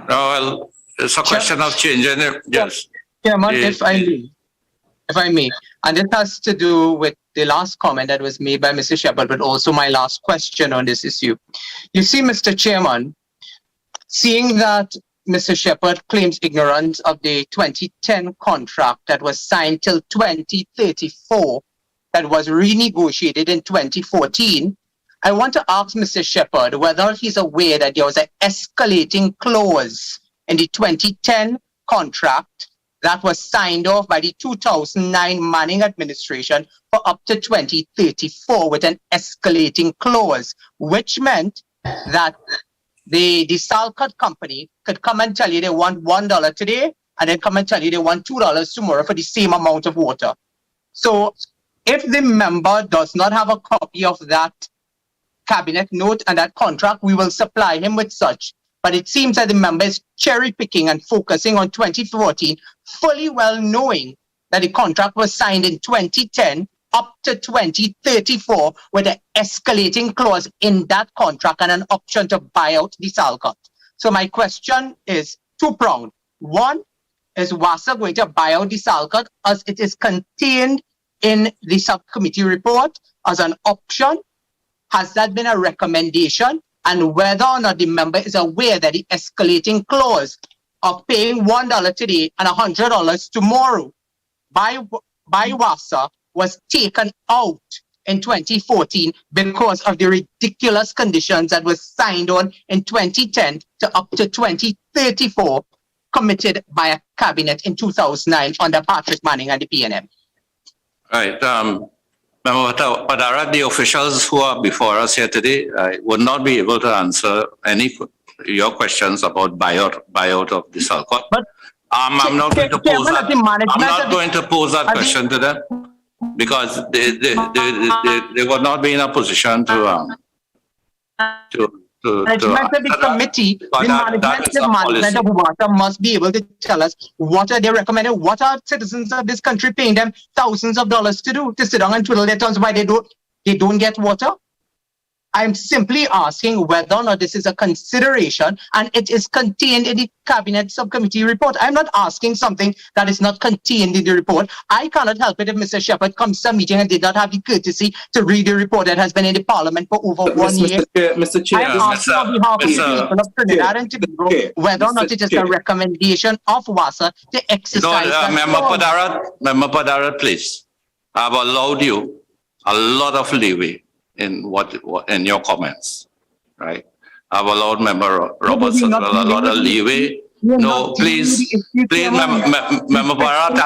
Well, it's a question of changing it. Yes. Chairman, if I may, and it has to do with the last comment that was made by Mr. Shepherd, but also my last question on this issue. You see, Mr. Chairman, seeing that Mr. Shepherd claims ignorance of the 2010 contract that was signed till 2034, that was renegotiated in 2014, I want to ask Mr. Shepherd whether he's aware that there was an escalating clause in the 2010 contract that was signed off by the 2009 Manning administration for up to 2034 with an escalating clause, which meant that the Salcott company could come and tell you they want $1 today and then come and tell you they want $2 tomorrow for the same amount of water. So if the member does not have a copy of that cabinet note and that contract, we will supply him with such. But it seems that the member is cherry picking and focusing on 2014, fully well knowing that the contract was signed in 2010 up to 2034 with an escalating clause in that contract and an option to buy out the Salcott. So my question is two-pronged. One, is WASA going to buy out the Salcott as it is contained in the subcommittee report as an option? Has that been a recommendation? And whether or not the member is aware that the escalating clause of paying $1 today and $100 tomorrow by WASA was taken out in 2014 because of the ridiculous conditions that was signed on in 2010 to up to 2034 committed by a cabinet in 2009 under Patrick Manning and the PNM. Right. Member Padara, the officials who are before us here today would not be able to answer any your questions about buyout of the Salcott. But I'm not going to pose that. I'm not going to pose that question to them because they would not be in a position to management of the committee, the management of WASA must be able to tell us what are they recommending, what are citizens of this country paying them thousands of dollars to do, to sit down and twiddle their thumbs why they don't get water. I'm simply asking whether or not this is a consideration and it is contained in the cabinet subcommittee report. I'm not asking something that is not contained in the report. I cannot help it if Mr. Shepherd comes to a meeting and did not have the courtesy to read the report that has been in the parliament for over 1 year. Mr. Chair, I'm asking on behalf of the people of Trinidad and Tobago whether or not it is a recommendation of WASA to exercise. Member Padara, please. I've allowed you a lot of leeway in in your comments, right? I've allowed Member Roberts a lot of leeway. No, please, Member Bharat,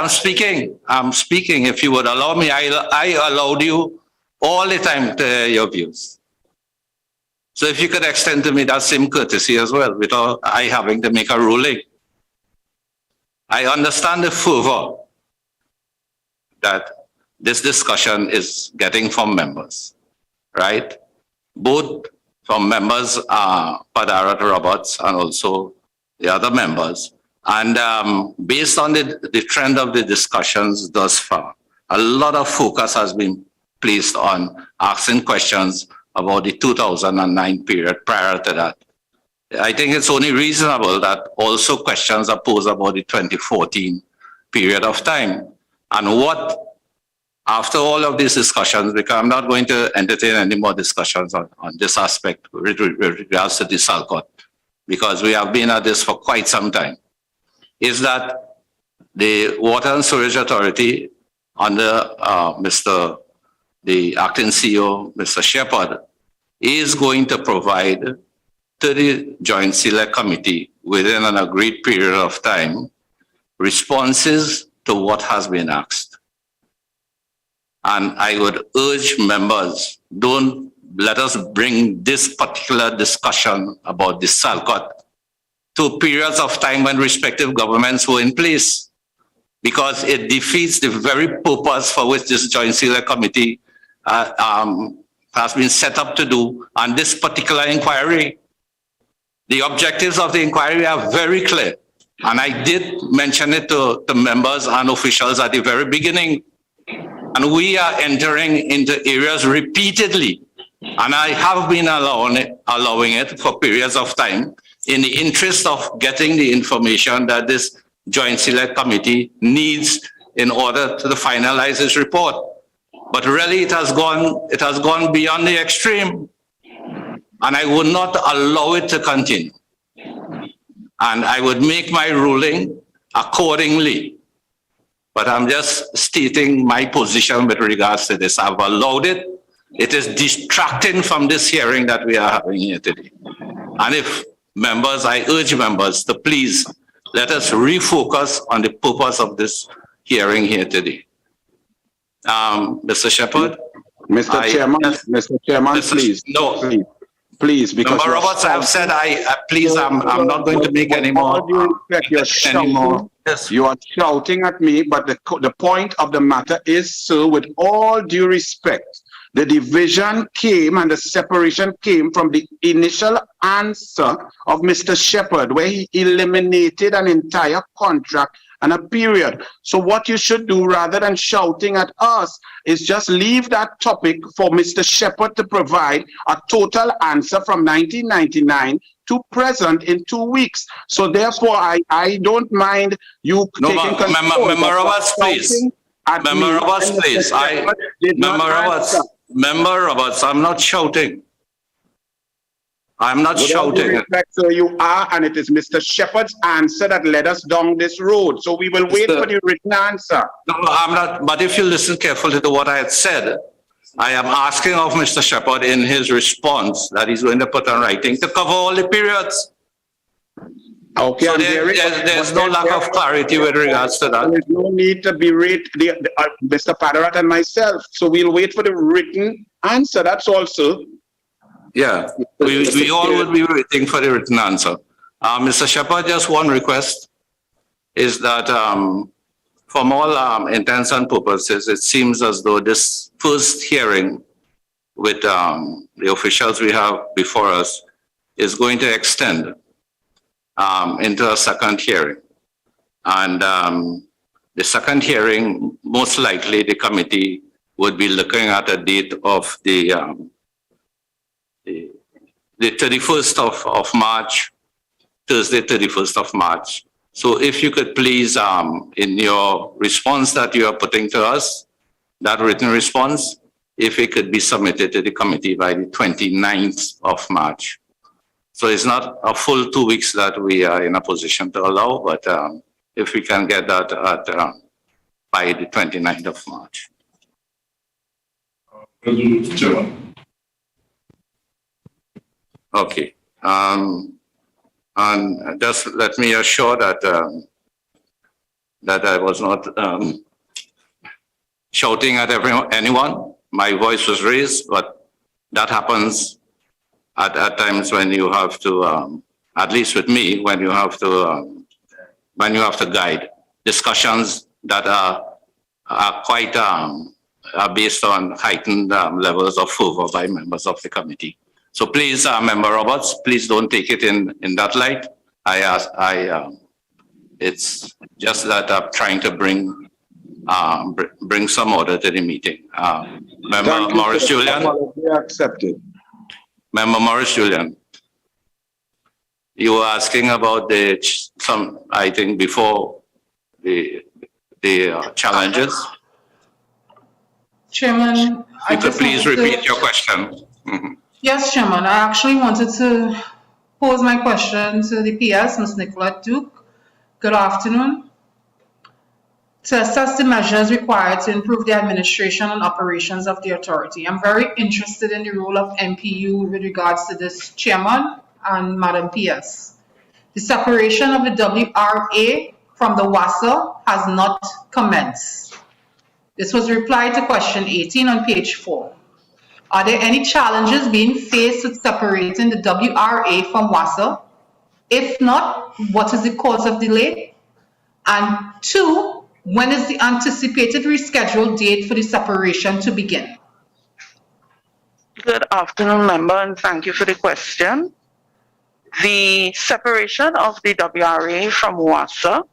I'm speaking. If you would allow me, I allowed you all the time to hear your views. So if you could extend to me that same courtesy as well, without I having to make a ruling. I understand the fervor that this discussion is getting from members. Right? Both from members, Padara Roberts, and also the other members. And based on the trend of the discussions thus far, a lot of focus has been placed on asking questions about the 2009 period prior to that. I think it's only reasonable that also questions are posed about the 2014 period of time. And what after all of these discussions, because I'm not going to entertain any more discussions on this aspect with regards to the Salcott, because we have been at this for quite some time, is that the Water and Sewerage Authority under the acting CEO, Mr. Shepard, is going to provide to the Joint Select Committee within an agreed period of time responses to what has been asked. And I would urge members, don't let us bring this particular discussion about the SALCOT to periods of time when respective governments were in place, because it defeats the very purpose for which this Joint Select Committee has been set up to do on this particular inquiry. The objectives of the inquiry are very clear, and I did mention it to members and officials at the very beginning. And we are entering into areas repeatedly, and I have been allowing it for periods of time in the interest of getting the information that this Joint Select Committee needs in order to finalize its report. But really it has gone beyond the extreme, and I would not allow it to continue. And I would make my ruling accordingly. But I'm just stating my position with regards to this. I've allowed it. It is distracting from this hearing that we are having here today. And if members, I urge members to please let us refocus on the purpose of this hearing here today. Mr. Shepard? Mr. Chairman, please. No. Please, because Member Roberts, I've said please, I'm not going to make any more. Yes. You are shouting at me, but the point of the matter is, sir, with all due respect, the division came and the separation came from the initial answer of Mr. Shepard, where he eliminated an entire contract and a period. So what you should do, rather than shouting at us, is just leave that topic for Mr. Shepard to provide a total answer from 1999 to present in 2 weeks. So therefore, I don't mind you taking control. Member Roberts, please. Member Roberts, please. Member Roberts, I'm not shouting. I'm not shouting. Respect, so you are, and it is Mr. Shepard's answer that led us down this road. So we will wait for the written answer. No, I'm not. But if you listen carefully to what I had said, I am asking of Mr. Shepard in his response that he's going to put on writing to cover all the periods. Okay, so there's no lack of clarity with regards to that. There's no need to berate Mr. Padarat and myself. So we'll wait for the written answer. That's also. Yeah, we all would be waiting for the written answer. Mr. Shepard, just one request is that from all intents and purposes, it seems as though this first hearing with the officials we have before us is going to extend into a second hearing. And the second hearing, most likely the committee would be looking at a date of the 31st of March, Thursday, 31st of March. So if you could please, in your response that you are putting to us, that written response, if it could be submitted to the committee by the 29th of March. So it's not a full 2 weeks that we are in a position to allow, but if we can get that by the 29th of March. Okay. And just let me assure that that I was not shouting at anyone. My voice was raised, but that happens at times when you have to, at least with me, when you have to guide discussions that are quite are based on heightened levels of fervor by members of the committee. So please, Member Roberts, please don't take it in that light. It's just that I'm trying to bring some order to the meeting. Member Morris Julian. Accepted. Member Morris Julian. You were asking about I think before the challenges. Chairman, you could please repeat your question. Mm-hmm. Yes, Chairman. I actually wanted to pose my question to the PS, Ms. Nicolette Duke. Good afternoon. to assess the measures required to improve the administration and operations of the authority. I'm very interested in the role of MPU with regards to this chairman and Madam PS. The separation of the WRA from the WASA has not commenced. This was replied to question 18 on page 4. Are there any challenges being faced with separating the WRA from WASA? If not, what is the cause of delay? And 2, when is the anticipated rescheduled date for the separation to begin? Good afternoon, member, and thank you for the question. The separation of the WRA from WASA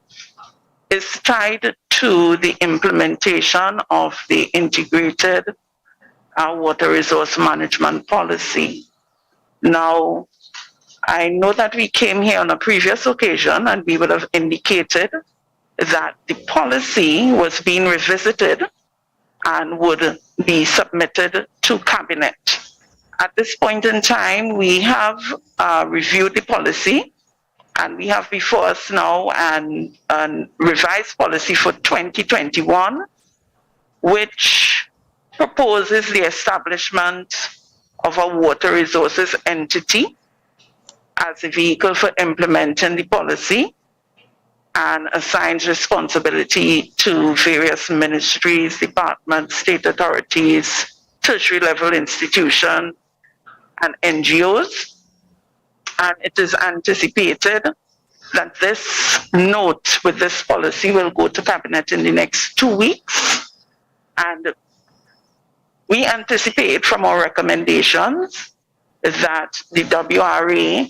is tied to the implementation of the integrated water resource management policy. Now, I know that we came here on a previous occasion and we would have indicated that the policy was being revisited and would be submitted to cabinet. At this point in time, we have reviewed the policy, and we have before us now an revised policy for 2021, which proposes the establishment of a water resources entity as a vehicle for implementing the policy, and assigns responsibility to various ministries, departments, state authorities, tertiary level institutions, and NGOs. And it is anticipated that this note with this policy will go to cabinet in the next 2 weeks. And we anticipate from our recommendations that the WRA,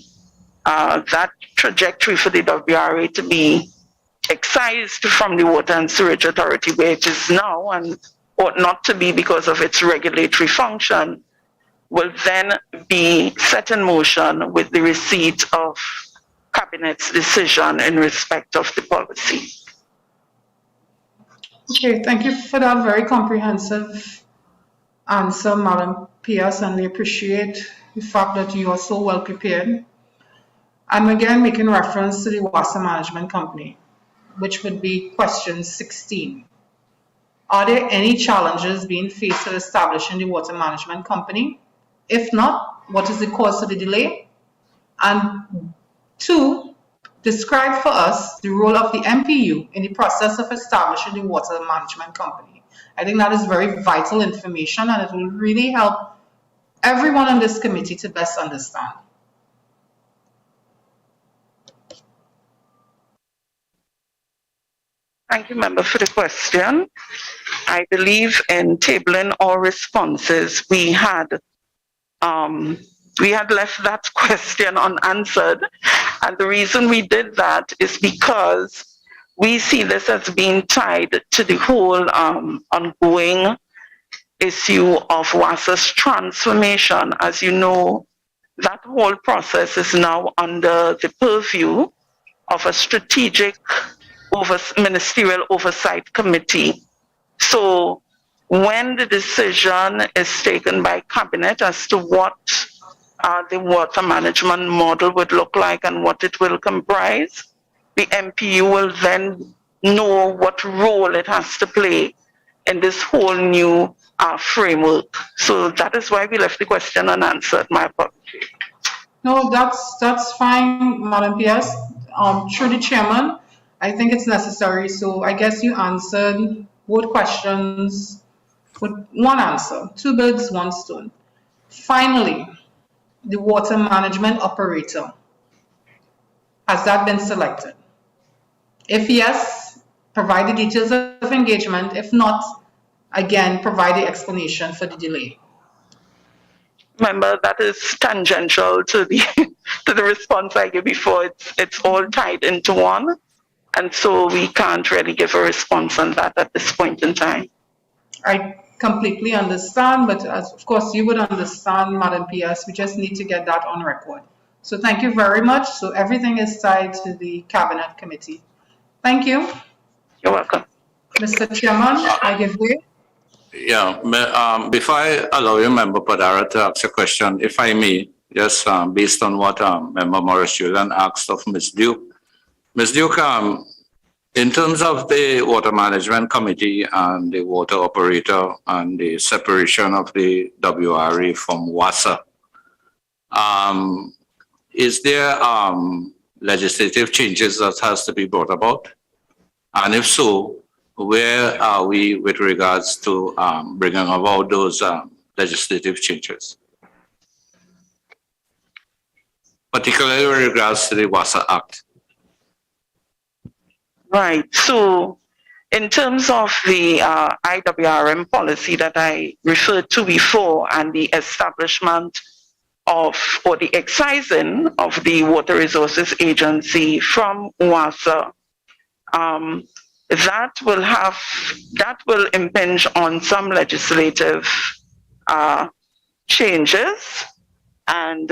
that trajectory for the WRA to be excised from the Water and Sewerage Authority where it is now and ought not to be because of its regulatory function, will then be set in motion with the receipt of Cabinet's decision in respect of the policy. Okay, thank you for that very comprehensive answer, Madam PS, and we appreciate the fact that you are so well prepared. I'm again making reference to the WASA Management Company, which would be question 16. Are there any challenges being faced with establishing the Water Management Company? If not, what is the cause of the delay? And 2, describe for us the role of the MPU in the process of establishing the Water Management Company. I think that is very vital information, and it will really help everyone on this committee to best understand. Thank you, member, for the question. I believe in tabling our responses, we had left that question unanswered. And the reason we did that is because we see this as being tied to the whole ongoing issue of WASA's transformation. As you know, that whole process is now under the purview of a strategic ministerial oversight committee. So when the decision is taken by cabinet as to what the water management model would look like and what it will comprise, the MPU will then know what role it has to play in this whole new framework. So that is why we left the question unanswered. My apologies. No, that's fine, Madam PS. Through the chairman, I think it's necessary. So I guess you answered both questions with one answer. 2 birds, 1 stone. Finally, the water management operator. Has that been selected? If yes, provide the details of engagement. If not, again, provide the explanation for the delay. Remember, that is tangential to the to the response I gave before. It's all tied into one, and so we can't really give a response on that at this point in time. I completely understand, but as of course you would understand, Madam PS, we just need to get that on record. So thank you very much. So everything is tied to the Cabinet Committee. Thank you. You're welcome. Mr. Chairman, I give way. Yeah, before I allow you, Member Padara, to ask a question, if I may, just based on what Member Morris Julian asked of Ms. Duke. Ms. Duke, In terms of the Water Management Committee and the water operator and the separation of the WRA from WASA, is there legislative changes that has to be brought about? And if so, where are we with regards to bringing about those legislative changes? Particularly with regards to the WASA Act. Right. So in terms of the IWRM policy that I referred to before and the establishment of or the excising of the Water Resources Agency from WASA, that will impinge on some legislative changes, and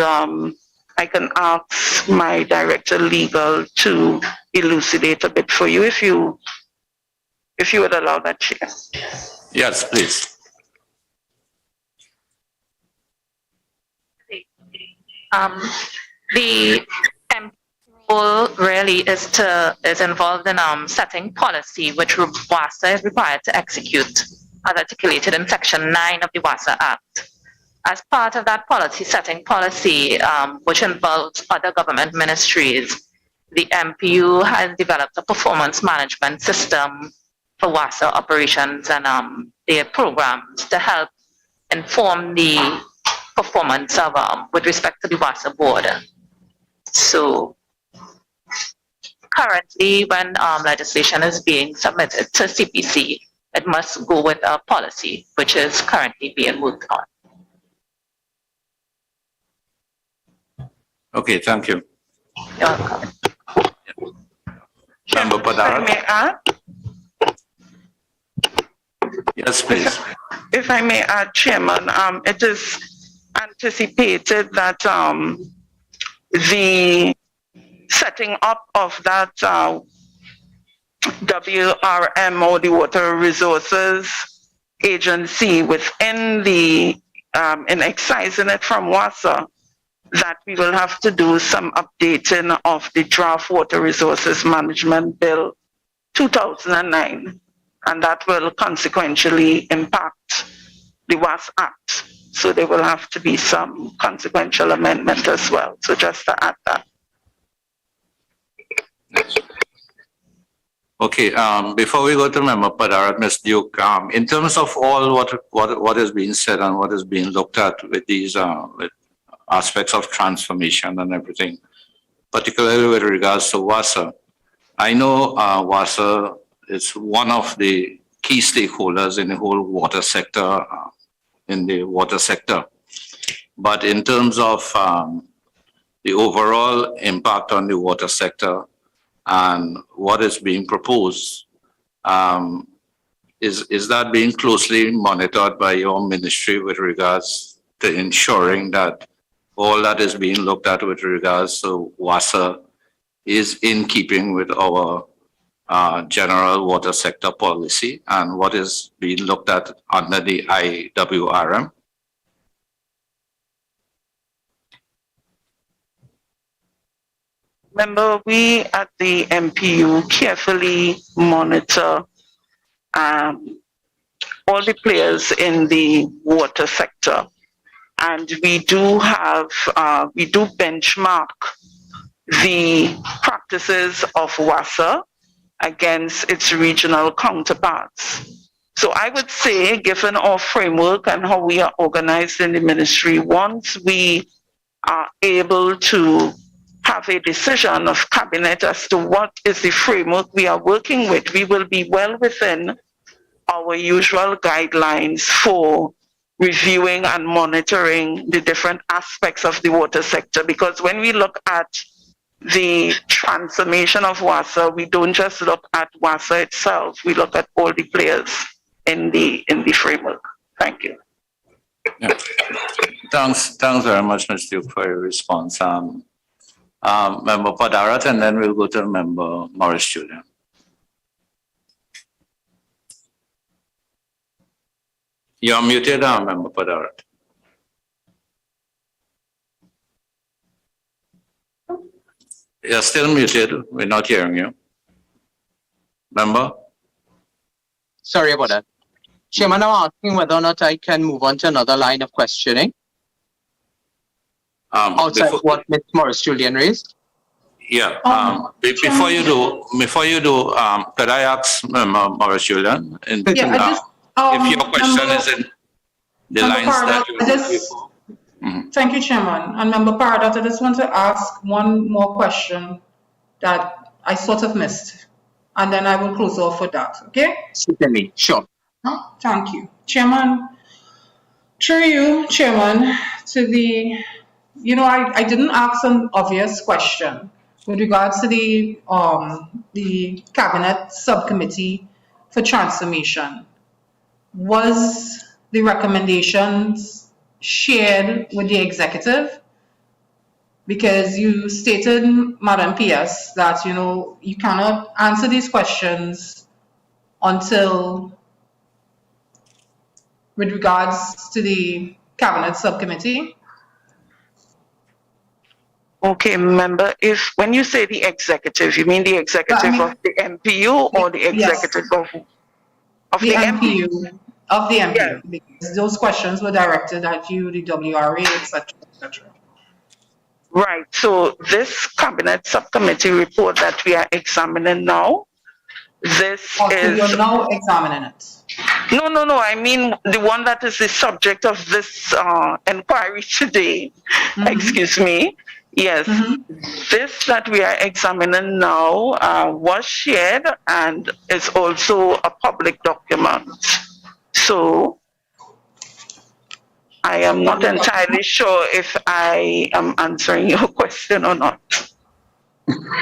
I can ask my director legal to elucidate a bit for you if you would allow that, Chair. Yes, please. The MP role really is involved in setting policy, which WASA is required to execute, as articulated in Section 9 of the WASA Act. As part of that setting policy, which involves other government ministries, the MPU has developed a performance management system for WASA operations and their programs to help inform the performance of with respect to the WASA board. So currently, when legislation is being submitted to CPC, it must go with a policy which is currently being worked on. Okay, thank you. You're welcome. Member Padarat? May I add? Yes, please. If I may add, Chairman, it is anticipated that the setting up of that WRM or the Water Resources Agency within the in excising it from WASA, that we will have to do some updating of the Draft Water Resources Management Bill 2009, and that will consequentially impact the WASA Act. So there will have to be some consequential amendment as well. So just to add that. Okay, before we go to Member Padarat, Ms. Duke, in terms of all what is being said and what is being looked at with these with aspects of transformation and everything, particularly with regards to WASA, I know WASA is one of the key stakeholders in the whole water sector, But in terms of the overall impact on the water sector and what is being proposed, is that being closely monitored by your ministry with regards to ensuring that all that is being looked at with regards to WASA is in keeping with our general water sector policy and what is being looked at under the IWRM? Remember, we at the MPU carefully monitor all the players in the water sector. And we do benchmark the practices of WASA against its regional counterparts. So I would say, given our framework and how we are organized in the ministry, once we are able to have a decision of cabinet as to what is the framework we are working with, we will be well within our usual guidelines for reviewing and monitoring the different aspects of the water sector. Because when we look at the transformation of WASA, we don't just look at WASA itself, we look at all the players in the framework. Thank you. Yeah. Thanks very much, Ms. Duke, for your response. Member Padarat, and then we'll go to Member Morris Julian. You're muted, Member Padarat. You're still muted. We're not hearing you. Member? Sorry about that. Chairman, I'm asking whether or not I can move on to another line of questioning outside what Ms. Morris Julian raised. Yeah. Before you do, could I ask Member Morris Julian? If your question is in the lines that you Thank you, Chairman. And Member Paradat, I just want to ask one more question that I sort of missed, and then I will close off with that, okay? Certainly, sure. Thank you. Chairman, through you, Chairman, to the, I didn't ask an obvious question with regards to the Cabinet Subcommittee for Transformation. Was the recommendations shared with the executive? Because you stated, Madam PS, that you cannot answer these questions until, with regards to the Cabinet Subcommittee. Okay, member, when you say the executive, you mean the executive of the MPU or the executive of the MPU? Of the MPU, because those questions were directed at you, the WRA, etc., etc. Right. So this Cabinet Subcommittee report that we are examining now, this so you're now examining it? No. I mean the one that is the subject of this inquiry today. Excuse me. Yes. This that we are examining now was shared and is also a public document. So I am not entirely sure if I am answering your question or not.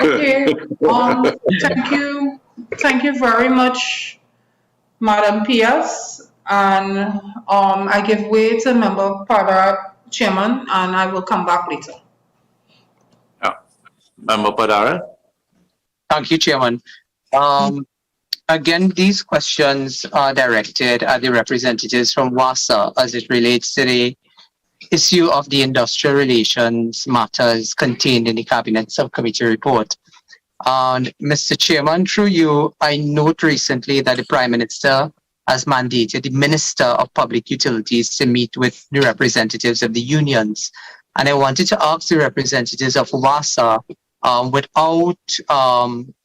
Okay. Thank you very much, Madam PS. And I give way to Member Padara, Chairman, and I will come back later. Member Padara? Thank you, Chairman. Again, these questions are directed at the representatives from WASA as it relates to the issue of the industrial relations matters contained in the Cabinet Subcommittee report. And Mr. Chairman, through you, I note recently that the Prime Minister has mandated the Minister of Public Utilities to meet with the representatives of the unions. And I wanted to ask the representatives of WASA, without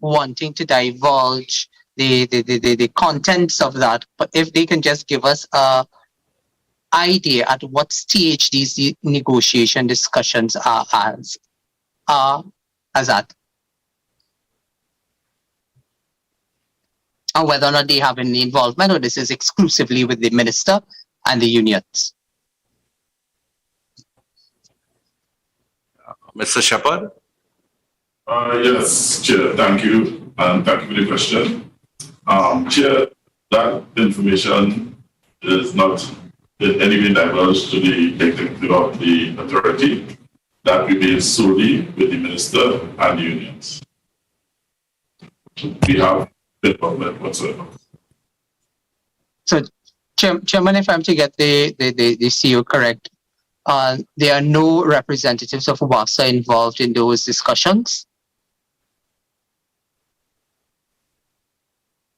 wanting to divulge the contents of that, but if they can just give us a idea at what stage these negotiation discussions are as at, and whether or not they have any involvement or this is exclusively with the minister and the unions. Mr. Shepherd? Yes, Chair, thank you, and thank you for the question. Chair, that information is not in any way divulged to the executive of the authority. That remains solely with the minister and the unions. We have no involvement whatsoever. So, Chairman, if I'm to get the CEO correct, there are no representatives of WASA involved in those discussions?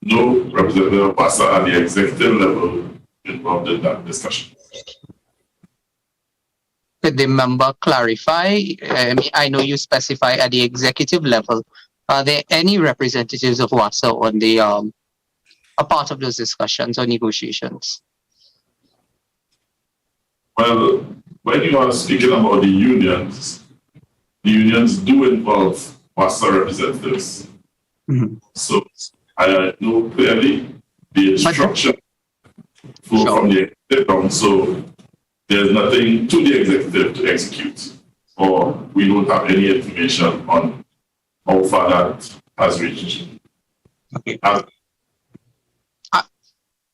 No representative of WASA at the executive level involved in that discussion. Could the member clarify? I know you specify at the executive level. Are there any representatives of WASA on the a part of those discussions or negotiations? Well, when you are speaking about the unions do involve WASA representatives. So I know clearly the instruction from the executive council. There's nothing to the executive to execute, or we don't have any information on how far that has reached. Okay.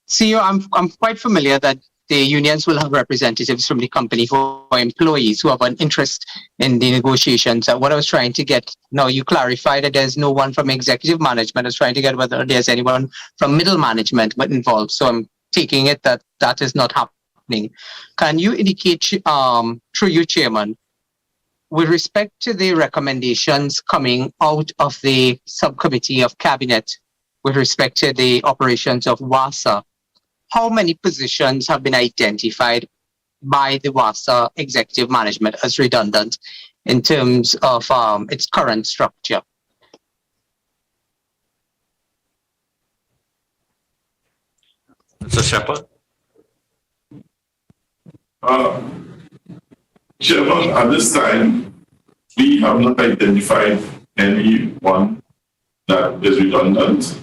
CEO, I'm quite familiar that the unions will have representatives from the company who are employees who have an interest in the negotiations. What I was trying to get, now you clarify that there's no one from executive management. I was trying to get whether there's anyone from middle management but involved. So I'm taking it that that is not happening. Can you indicate, through you, Chairman, with respect to the recommendations coming out of the subcommittee of cabinet with respect to the operations of WASA, how many positions have been identified by the WASA executive management as redundant in terms of its current structure? Mr. Shepherd? Chairman, at this time, we have not identified anyone that is redundant.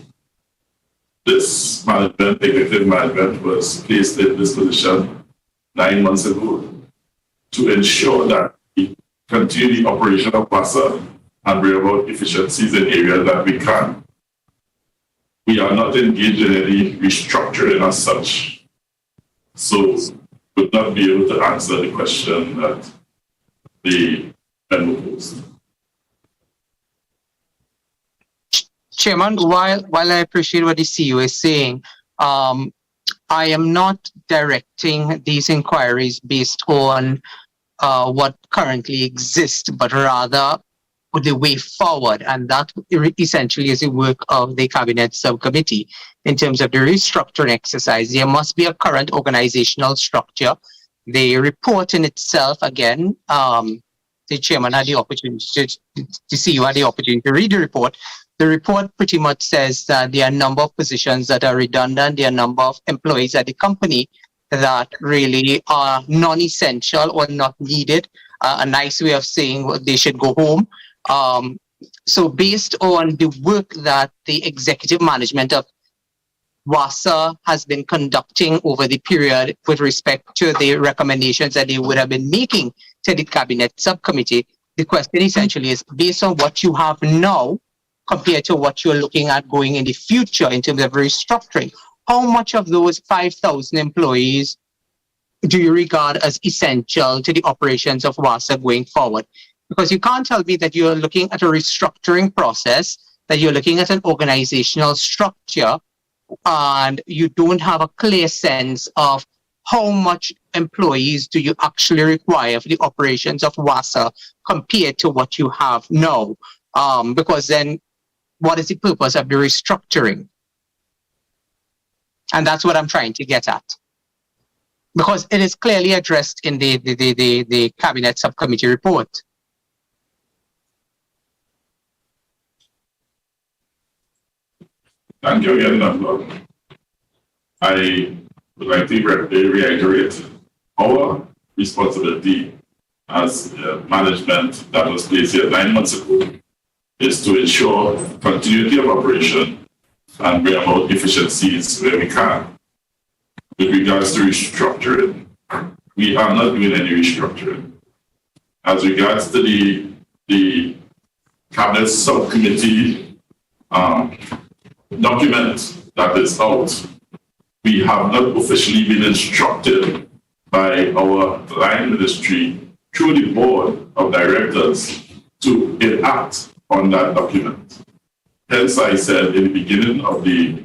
This management, executive management, was placed in this position 9 months ago to ensure that we continue the operation of WASA and bring about efficiencies in areas that we can. We are not engaged in any restructuring as such, so would not be able to answer the question that the member posed. Chairman, while I appreciate what the CEO is saying, I am not directing these inquiries based on what currently exists, but rather the way forward. And that essentially is the work of the Cabinet Subcommittee in terms of the restructuring exercise. There must be a current organizational structure. The report in itself, again, the chairman had the opportunity, the CEO had the opportunity to read the report. The report pretty much says that there are a number of positions that are redundant, there are a number of employees at the company that really are non-essential or not needed. A nice way of saying they should go home. So based on the work that the executive management of WASA has been conducting over the period with respect to the recommendations that they would have been making to the Cabinet Subcommittee, the question essentially is, based on what you have now compared to what you're looking at going in the future in terms of restructuring, how much of those 5,000 employees do you regard as essential to the operations of WASA going forward? Because you can't tell me that you're looking at a restructuring process, that you're looking at an organizational structure, and you don't have a clear sense of how much employees do you actually require for the operations of WASA compared to what you have now. Because then what is the purpose of the restructuring? And that's what I'm trying to get at. Because it is clearly addressed in the Cabinet Subcommittee report. Thank you again, Member. I would like to reiterate our responsibility as management that was placed here 9 months ago is to ensure continuity of operation and bring about efficiencies where we can. With regards to restructuring, we are not doing any restructuring. As regards to the Cabinet Subcommittee document that is out, we have not officially been instructed by our line ministry through the board of directors to enact on that document. Hence, I said in the beginning of the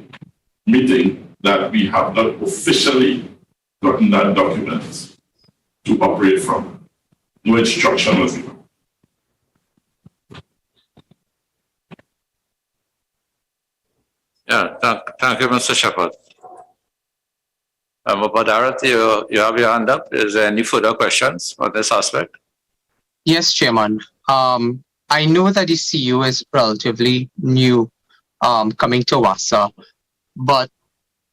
meeting that we have not officially gotten that document to operate from. No instruction was given. Yeah, thank you, Mr. Shepherd. Badarat, you have your hand up. Is there any further questions on this aspect? Yes, Chairman. I know that the CEO is relatively new coming to WASA, but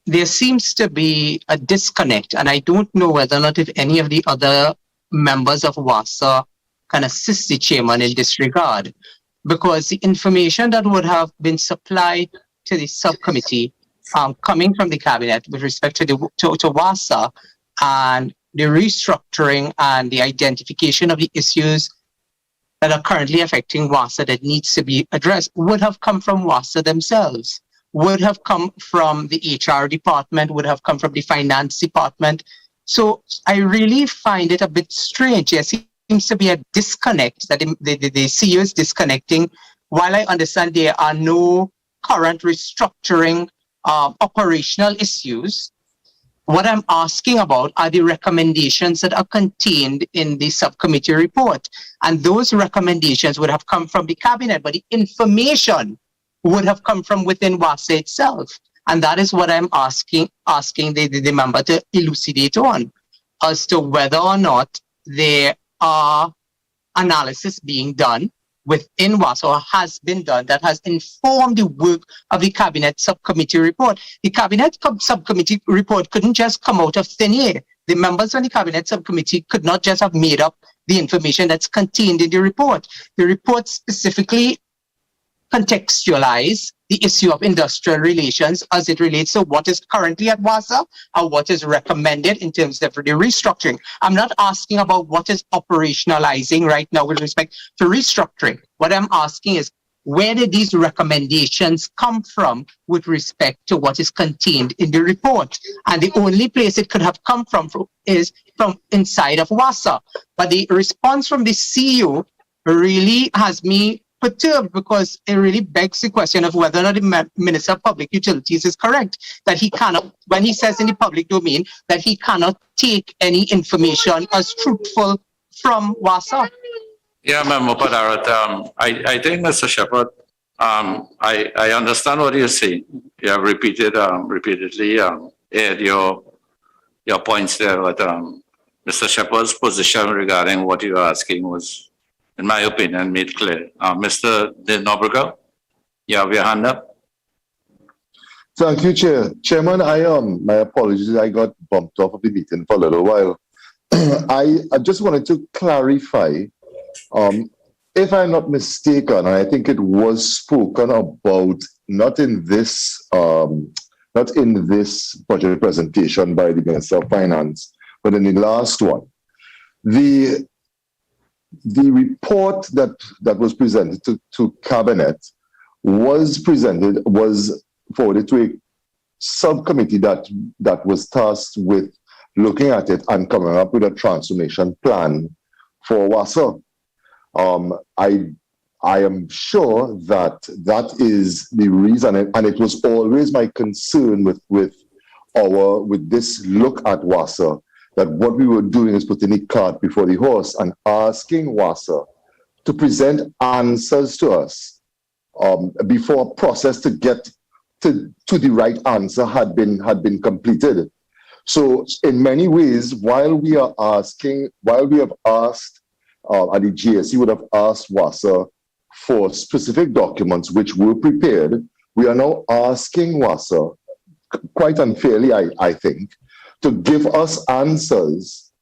there seems to be a disconnect, and I don't know whether or not if any of the other members of WASA can assist the chairman in this regard, because the information that would have been supplied to the subcommittee coming from the cabinet with respect to WASA and the restructuring and the identification of the issues that are currently affecting WASA that needs to be addressed would have come from WASA themselves, would have come from the HR department, would have come from the finance department. So I really find it a bit strange. There seems to be a disconnect, that the CEO is disconnecting. While I understand there are no current restructuring operational issues, what I'm asking about are the recommendations that are contained in the subcommittee report. And those recommendations would have come from the cabinet, but the information would have come from within WASA itself. And that is what I'm asking the member to elucidate on, as to whether or not there are analysis being done within WASA or has been done that has informed the work of the Cabinet Subcommittee report. The Cabinet Subcommittee report couldn't just come out of thin air. The members on the Cabinet Subcommittee could not just have made up the information that's contained in the report. The report specifically contextualized the issue of industrial relations as it relates to what is currently at WASA or what is recommended in terms of the restructuring. I'm not asking about what is operationalizing right now with respect to restructuring. What I'm asking is, where did these recommendations come from with respect to what is contained in the report? And the only place it could have come from is from inside of WASA. But the response from the CEO really has me perturbed, because it really begs the question of whether or not the Minister of Public Utilities is correct, that he cannot, when he says in the public domain that he cannot take any information as truthful from WASA. Yeah, Member Padarat, I think, Mr. Shepherd, I understand what you're saying. You have repeatedly aired your points there, but Mr. Shepherd's position regarding what you are asking was, in my opinion, made clear. Mr. De Nobrega, you have your hand up. Thank you, Chairman. My apologies, I got bumped off of the meeting for a little while. I just wanted to clarify, if I'm not mistaken, and I think it was spoken about not in this budget presentation by the Minister of Finance, but in the last one. The report that was presented to Cabinet was forwarded to a subcommittee that was tasked with looking at it and coming up with a transformation plan for WASA. I am sure that is the reason, and it was always my concern with this look at WASA, that what we were doing is putting the cart before the horse and asking WASA to present answers to us before a process to get to the right answer had been completed. So in many ways, while we have asked, and the JSC would have asked WASA for specific documents which were prepared, we are now asking WASA, quite unfairly, I think, to give us answers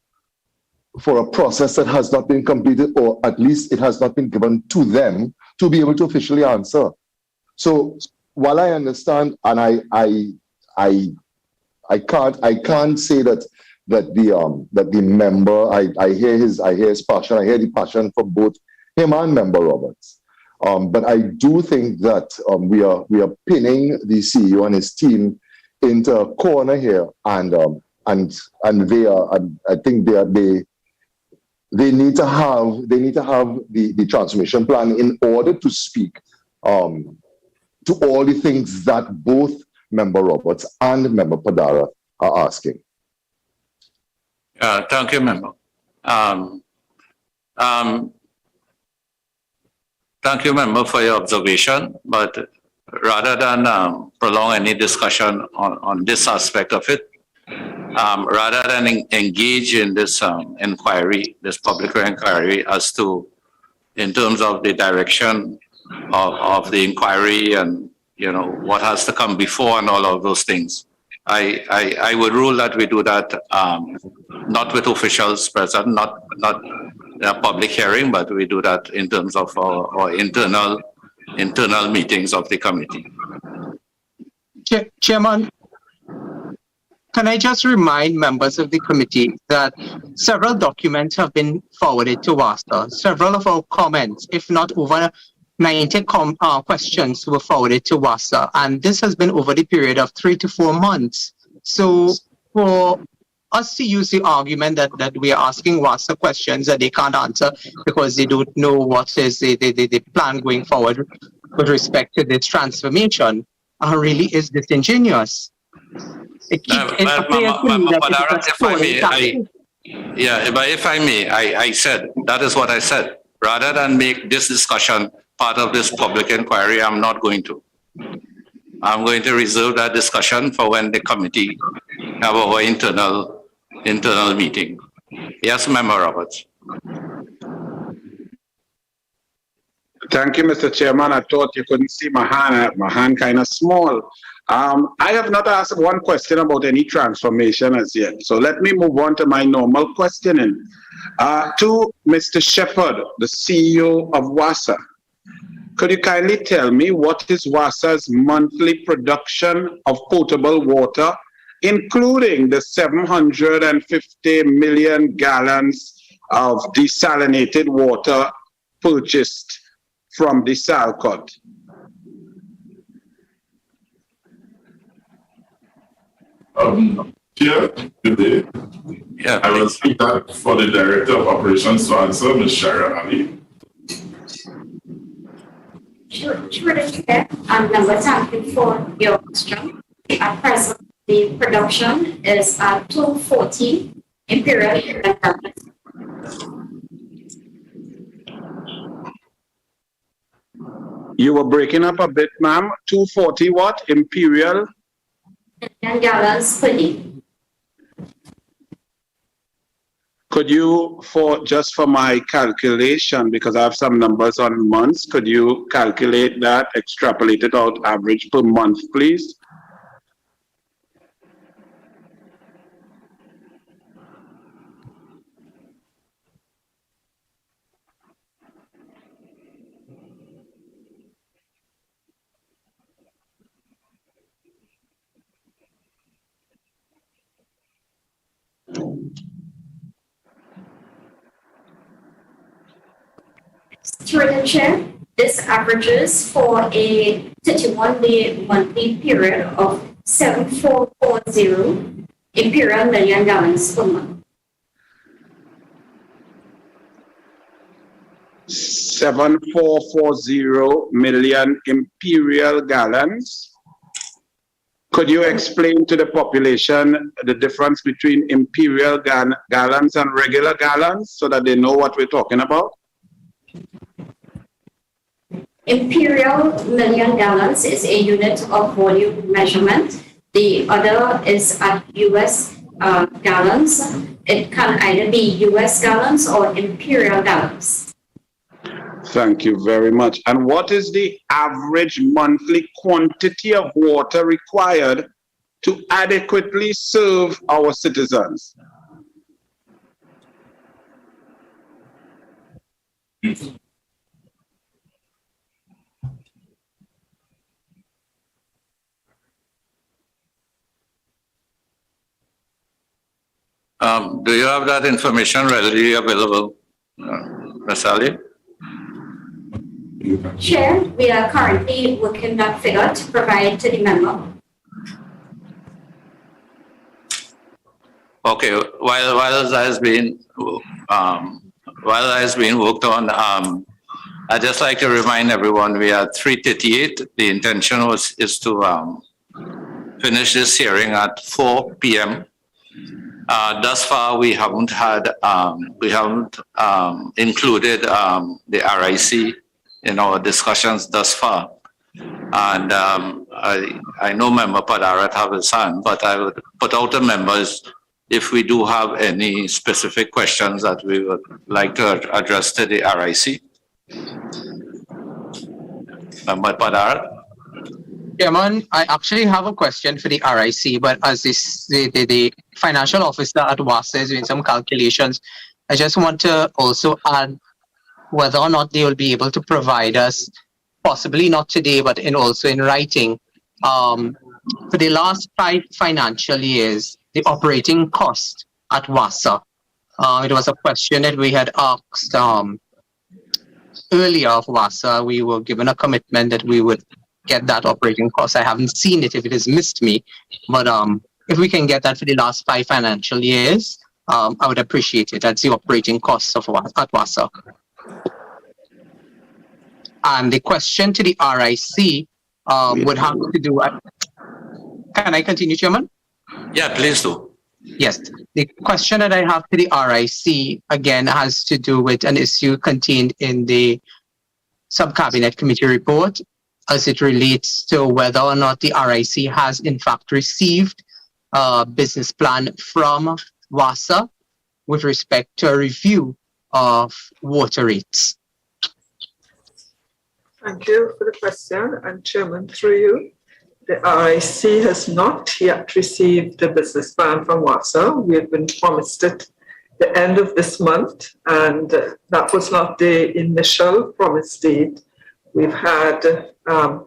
for a process that has not been completed, or at least it has not been given to them to be able to officially answer. So while I understand, and I can't say that the member, I hear his passion, I hear the passion from both him and Member Roberts. But I do think that we are pinning the CEO and his team into a corner here, and they are, I think they need to have the transformation plan in order to speak to all the things that both Member Roberts and Member Padara are asking. Thank you, Member. Thank you, Member, for your observation, but rather than prolong any discussion on this aspect of it, rather than engage in this inquiry, this public inquiry as to, in terms of the direction of the inquiry and, you know, what has to come before and all of those things, I would rule that we do that not with officials present, not a public hearing, but we do that in terms of our internal meetings of the committee. Chairman, can I just remind members of the committee that several documents have been forwarded to WASA. Several of our comments, if not over 90 questions, were forwarded to WASA, and this has been over the period of 3 to 4 months. So for us to use the argument that we are asking WASA questions that they can't answer because they don't know what is the plan going forward with respect to this transformation, really is disingenuous. If I may, I said, that is what I said. Rather than make this discussion part of this public inquiry, I'm not going to. I'm going to reserve that discussion for when the committee have our internal meeting. Yes, Member Roberts. Thank you, Mr. Chairman. I thought you couldn't see my hand. My hand kind of small. I have not asked one question about any transformation as yet. So let me move on to my normal questioning. To Mr. Shepherd, the CEO of WASA. Could you kindly tell me what is WASA's monthly production of potable water, including the 750 million gallons of desalinated water purchased from Desalinated? Chair, good day. Yeah, I will speak that for the Director of Operations to answer, Ms. Shaira Ali. Sure, Chair. Members, thank you for your question. At present, the production is at 240 imperial gallons. You were breaking up a bit, ma'am. 240 what? Imperial? Gallons per day. Could you, just for my calculation, because I have some numbers on months, could you calculate that, extrapolate it out average per month, please? Through the chair, this averages for a 31-day monthly period of 7440 imperial million gallons per month. 7440 million imperial gallons. Could you explain to the population the difference between imperial gallons and regular gallons so that they know what we're talking about? Imperial million gallons is a unit of volume measurement. The other is at US gallons. It can either be US gallons or imperial gallons. Thank you very much. And what is the average monthly quantity of water required to adequately serve our citizens? Do you have that information readily available, Ms. Ali? Chair, we are currently working that figure to provide to the member. Okay, while that has been worked on, I'd just like to remind everyone we are 3:38. The intention is to finish this hearing at 4 p.m. Thus far, we haven't included the RIC in our discussions thus far. And I know Member Padarat have his hand, but I would put out to members if we do have any specific questions that we would like to address to the RIC. Member Padarat? Chairman, I actually have a question for the RIC, but as the financial officer at WASA is doing some calculations, I just want to also add whether or not they will be able to provide us, possibly not today, but also in writing, for the last 5 financial years, the operating cost at WASA. It was a question that we had asked earlier of WASA. We were given a commitment that we would get that operating cost. I haven't seen it if it has missed me, but if we can get that for the last 5 financial years, I would appreciate it. That's the operating costs of at WASA. And the question to the RIC would have to do. Can I continue, Chairman? Yeah, please do. Yes. The question that I have to the RIC again has to do with an issue contained in the sub-cabinet committee report. as it relates to whether or not the RIC has in fact received a business plan from WASA with respect to a review of water rates. Thank you for the question. And Chairman, through you, the RIC has not yet received the business plan from WASA. We have been promised it the end of this month, and that was not the initial promise date. We've had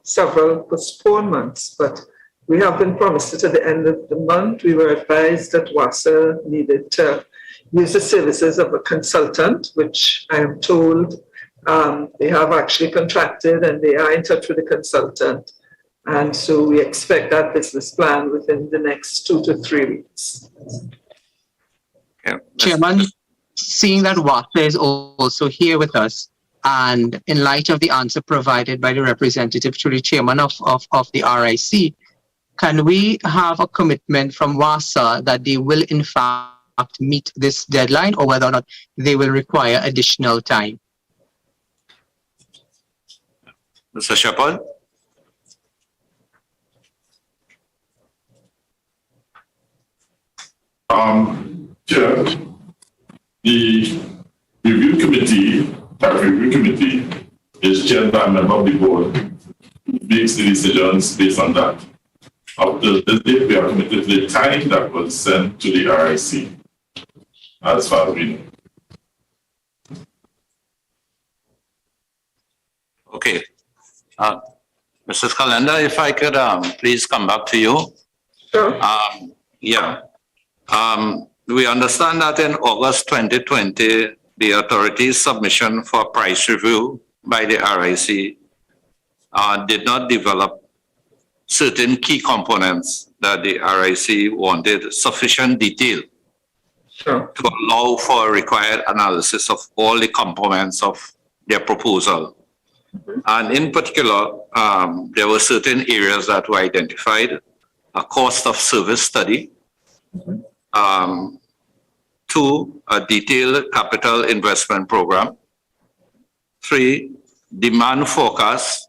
several postponements, but we have been promised it at the end of the month. We were advised that WASA needed to use the services of a consultant, which I am told they have actually contracted and they are in touch with the consultant. And so we expect that business plan within the next 2 to 3 weeks. Okay. Chairman, seeing that WASA is also here with us, and in light of the answer provided by the representative to the chairman of the RIC, can we have a commitment from WASA that they will in fact meet this deadline, or whether or not they will require additional time? Mr. Shepard? Chair, the review committee is chaired by a member of the board who makes the decisions based on that. Up to this date, we are committed to the time that was sent to the RIC, as far as we know. Okay. Mrs. Calendar, if I could please come back to you. Sure. We understand that in August 2020, the authority's submission for price review by the RIC did not develop certain key components that the RIC wanted sufficient detail to allow for required analysis of all the components of their proposal. And in particular, there were certain areas that were identified: a cost of service study, 2, a detailed capital investment program, 3, demand forecasts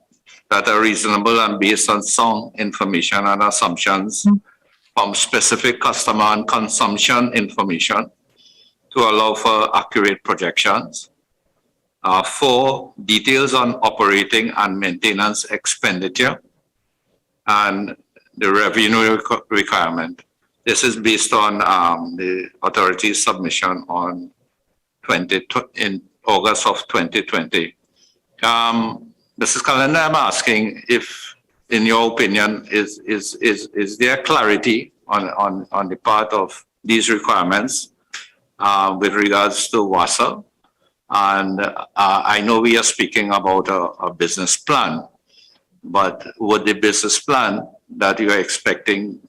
that are reasonable and based on sound information and assumptions from specific customer and consumption information to allow for accurate projections. 4, details on operating and maintenance expenditure and the revenue requirement. This is based on the authority's submission on in August of 2020. Mrs. Calendar, I'm asking if, in your opinion, is there clarity on the part of these requirements with regards to WASA? And I know we are speaking about a business plan, but would the business plan that you are expecting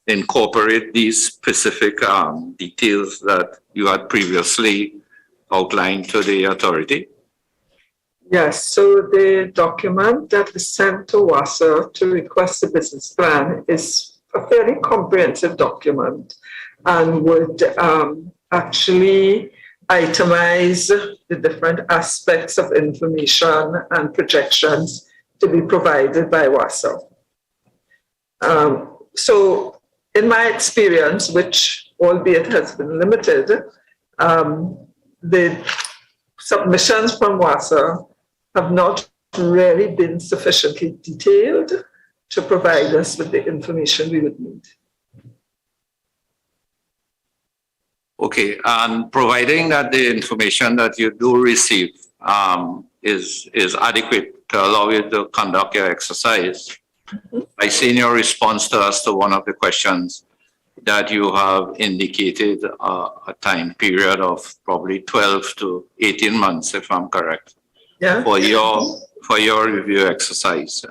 incorporate these specific details that you had previously outlined to the authority? Yes, so the document that was sent to WASA to request a business plan is a fairly comprehensive document and would actually itemize the different aspects of information and projections to be provided by WASA. So in my experience, which albeit has been limited, the submissions from WASA have not really been sufficiently detailed to provide us with the information we would need. Okay, and providing that the information that you do receive is adequate to allow you to conduct your exercise. I see in your response to us to one of the questions that you have indicated a time period of probably 12 to 18 months, if I'm correct, for your review exercise.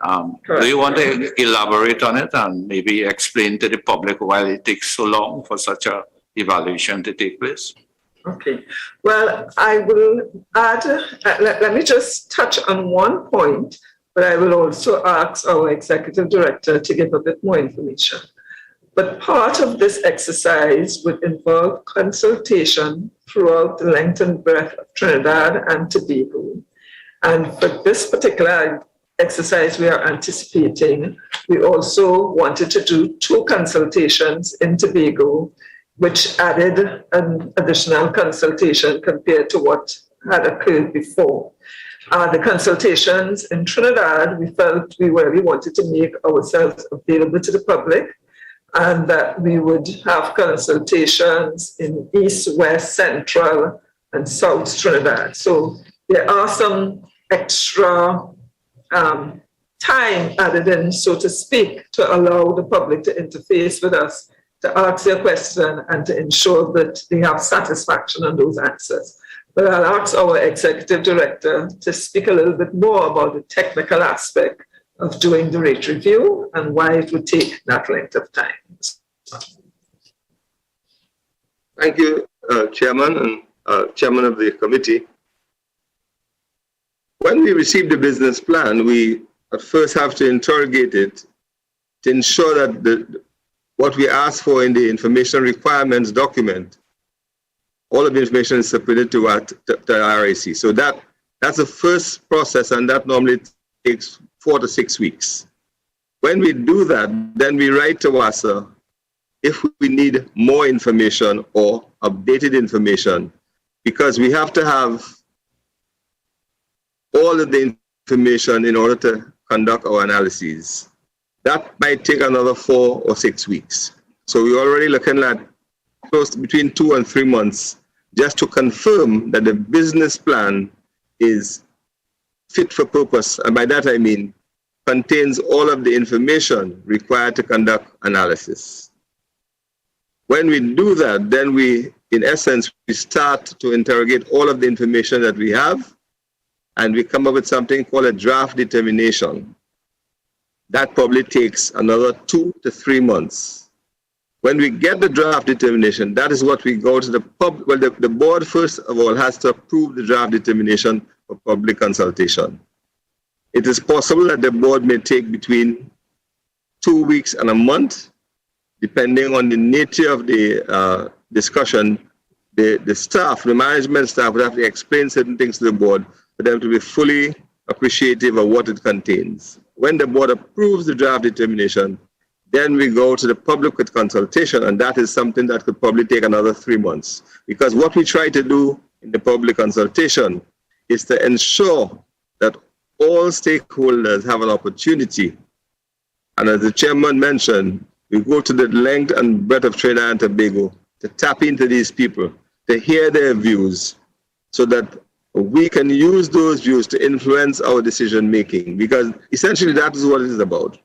Do you want to elaborate on it and maybe explain to the public why it takes so long for such a evaluation to take place? Okay, well, I will add, let me just touch on one point, but I will also ask our executive director to give a bit more information. But part of this exercise would involve consultation throughout the length and breadth of Trinidad and Tobago. And for this particular exercise we are anticipating, we also wanted to do 2 consultations in Tobago, which added an additional consultation compared to what had occurred before. The consultations in Trinidad, we felt we really wanted to make ourselves available to the public, and that we would have consultations in East, West, Central, and South Trinidad. So there are some extra time added in, so to speak, to allow the public to interface with us, to ask their question, and to ensure that they have satisfaction on those answers. But I'll ask our executive director to speak a little bit more about the technical aspect of doing the rate review and why it would take that length of time. Thank you, Chairman and Chairman of the committee. When we receive the business plan, we at first have to interrogate it to ensure that what we ask for in the information requirements document, all of the information is submitted to RIC. So that's the first process, and that normally takes 4 to 6 weeks. When we do that, then we write to WASA if we need more information or updated information, because we have to have all of the information in order to conduct our analyses. That might take another 4 or 6 weeks. So we're already looking at close to between 2 and 3 months just to confirm that the business plan is fit for purpose. And by that I mean contains all of the information required to conduct analysis. When we do that, then we, in essence, we start to interrogate all of the information that we have, and we come up with something called a draft determination. That probably takes another 2 to 3 months. When we get the draft determination, that is what we go to the public. Well, the board, first of all, has to approve the draft determination for public consultation. It is possible that the board may take between 2 weeks and a month, depending on the nature of the discussion. The staff, the management staff, would have to explain certain things to the board for them to be fully appreciative of what it contains. When the board approves the draft determination, then we go to the public with consultation, and that is something that could probably take another 3 months. Because what we try to do in the public consultation is to ensure that all stakeholders have an opportunity. And as the chairman mentioned, we go to the length and breadth of Trinidad and Tobago to tap into these people, to hear their views, so that we can use those views to influence our decision making, because essentially that is what it is about.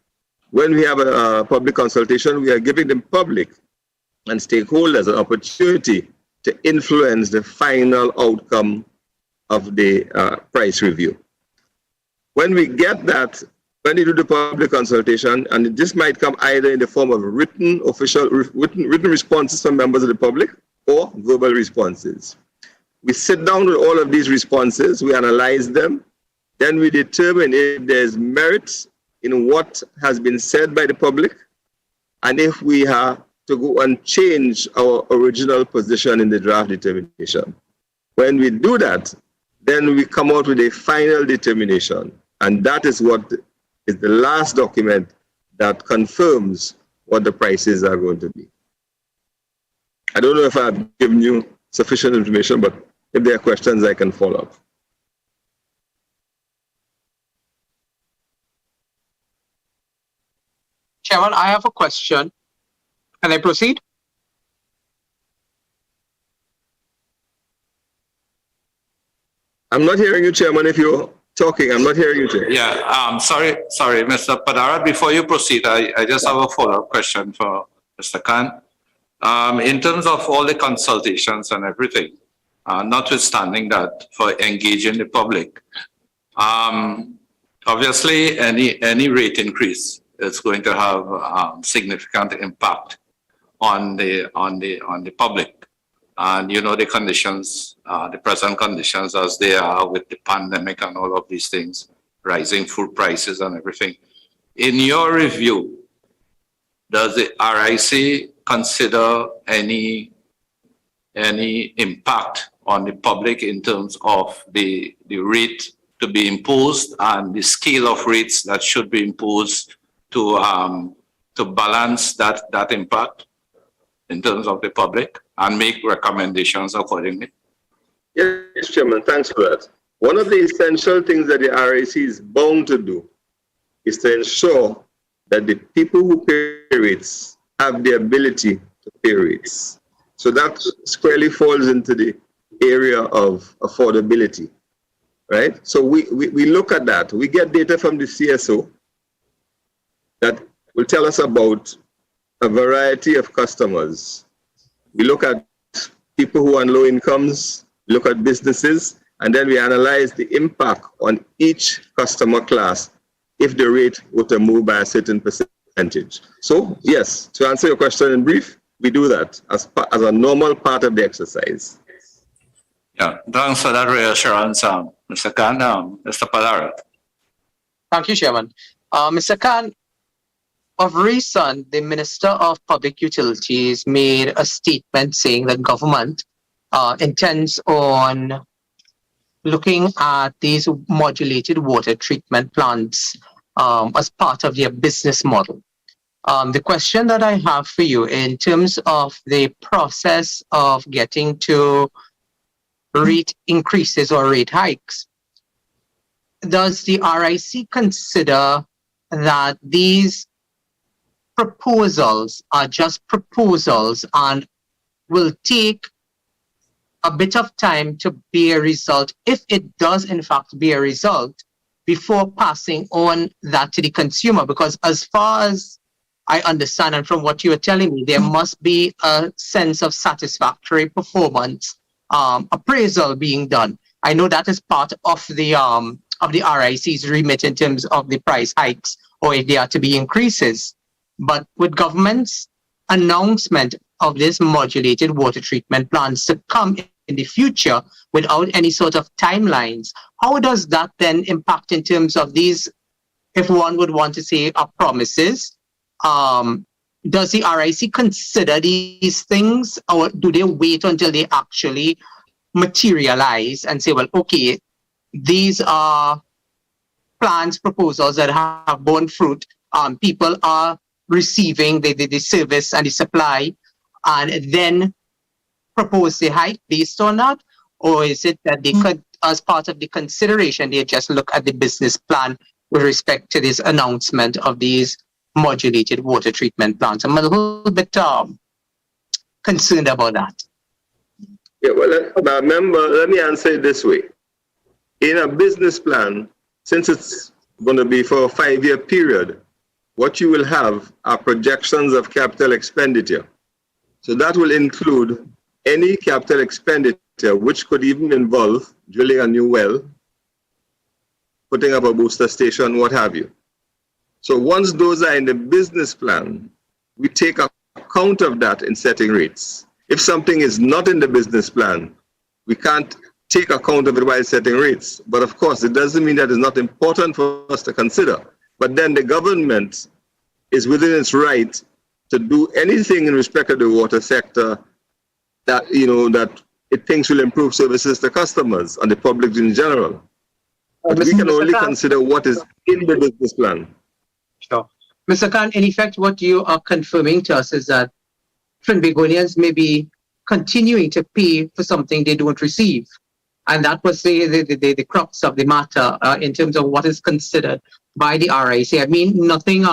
When we have a public consultation, we are giving the public and stakeholders an opportunity to influence the final outcome of the price review. When we get that, when you do the public consultation, and this might come either in the form of written responses from members of the public or verbal responses. We sit down with all of these responses, we analyze them, then we determine if there's merit in what has been said by the public, and if we have to go and change our original position in the draft determination. When we do that, then we come out with a final determination, and that is what is the last document that confirms what the prices are going to be. I don't know if I've given you sufficient information, but if there are questions, I can follow up. Chairman, I have a question. Can I proceed? I'm not hearing you, Chairman. If you're talking, I'm not hearing you, Chairman. Yeah, sorry, Mr. Padara. Before you proceed, I just have a follow-up question for Mr. Khan. In terms of all the consultations and everything, notwithstanding that, for engaging the public, obviously any rate increase is going to have significant impact on the public. And you know the conditions, the present conditions as they are with the pandemic and all of these things, rising food prices and everything. In your review, does the RIC consider any impact on the public in terms of the rate to be imposed and the scale of rates that should be imposed to balance that impact in terms of the public and make recommendations accordingly? Yes, Chairman, thanks for that. One of the essential things that the RIC is bound to do is to ensure that the people who pay rates have the ability to pay rates. So that squarely falls into the area of affordability, right? So we look at that. We get data from the CSO that will tell us about a variety of customers. We look at people who are on low incomes, look at businesses, and then we analyze the impact on each customer class if the rate were to move by a certain percentage. So yes, to answer your question in brief, we do that as a normal part of the exercise. Yeah, thanks for that reassurance, Mr. Khan. Mr. Padarat. Thank you, Chairman. Mr. Khan, of recent, the Minister of Public Utilities made a statement saying that government intends on looking at these modulated water treatment plants as part of their business model. The question that I have for you in terms of the process of getting to rate increases or rate hikes, does the RIC consider that these proposals are just proposals and will take a bit of time to bear result, if it does in fact bear result, before passing on that to the consumer? Because as far as I understand, and from what you are telling me, there must be a sense of satisfactory performance appraisal being done. I know that is part of the RIC's remit in terms of the price hikes, or if there are to be increases. But with government's announcement of this modulated water treatment plants to come in the future without any sort of timelines, how does that then impact in terms of these, if one would want to say, are promises? Does the RIC consider these things, or do they wait until they actually materialize and say, well, okay, these are plans, proposals that have borne fruit, people are receiving the service and the supply, and then propose the hike based on that? Or is it that they could, as part of the consideration, they just look at the business plan with respect to this announcement of these modulated water treatment plants? I'm a little bit concerned about that. Yeah, well, remember, let me answer it this way. In a business plan, since it's going to be for a 5-year period, what you will have are projections of capital expenditure. So that will include any capital expenditure, which could even involve drilling a new well, putting up a booster station, what have you. So once those are in the business plan, we take account of that in setting rates. If something is not in the business plan, we can't take account of it while setting rates. But of course, it doesn't mean that it's not important for us to consider. But then the government is within its right to do anything in respect of the water sector that, that it thinks will improve services to customers and the public in general. But we can only consider what is in the business plan. Sure. Mr. Khan, in effect, what you are confirming to us is that Trinbagonians may be continuing to pay for something they don't receive. And that was the crux of the matter in terms of what is considered by the RIC. I mean, nothing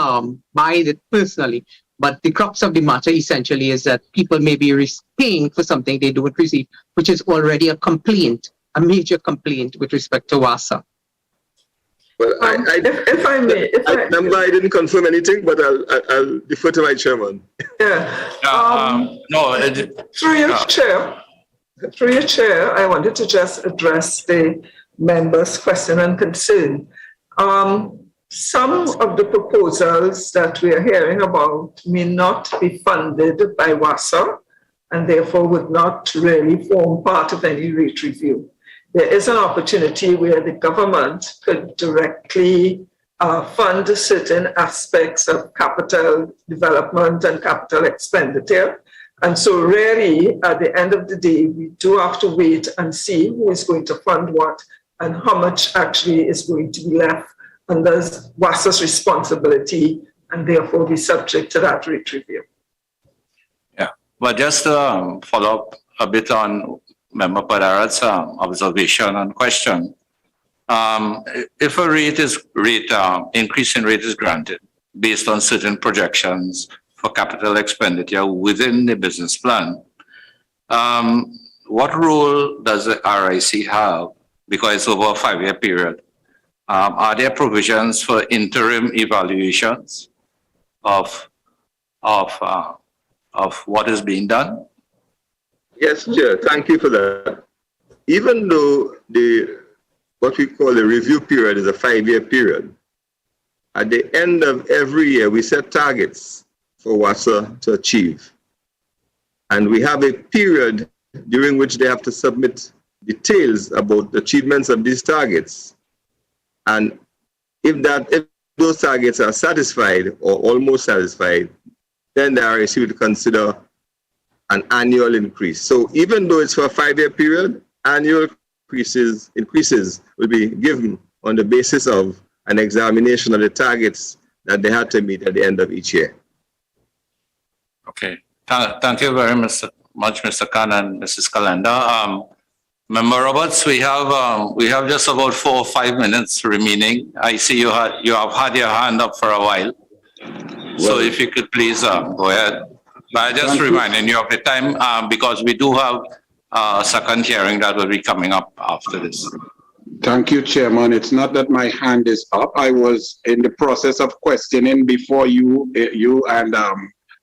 by it personally, but the crux of the matter essentially is that people may be paying for something they don't receive, which is already a complaint, a major complaint with respect to WASA. Well, if I may, remember, I didn't confirm anything, but I'll defer to my chairman. Through your chair, I wanted to just address the member's question and concern. Some of the proposals that we are hearing about may not be funded by WASA and therefore would not really form part of any rate review. There is an opportunity where the government could directly fund certain aspects of capital development and capital expenditure. And so really, at the end of the day, we do have to wait and see who is going to fund what and how much actually is going to be left under WASA's responsibility and therefore be subject to that rate review. Yeah, but just to follow up a bit on Member Padara's observation and question. If a increase in rate is granted based on certain projections for capital expenditure within the business plan, what role does the RIC have? Because it's over a 5-year period. Are there provisions for interim evaluations of what is being done? Yes, Chair. Thank you for that. Even though what we call the review period is a 5-year period, at the end of every year, we set targets for WASA to achieve. And we have a period during which they have to submit details about the achievements of these targets. And if those targets are satisfied or almost satisfied, then the RIC will consider an annual increase. So even though it's for a 5-year period, annual increases will be given on the basis of an examination of the targets that they had to meet at the end of each year. Okay. Thank you very much, Mr. Khan and Mrs. Calenda. Member Roberts, we have just about 4 or 5 minutes remaining. I see you have had your hand up for a while. So if you could please go ahead. But I just reminding you of the time because we do have a second hearing that will be coming up after this. Thank you, Chairman. It's not that my hand is up. I was in the process of questioning before you and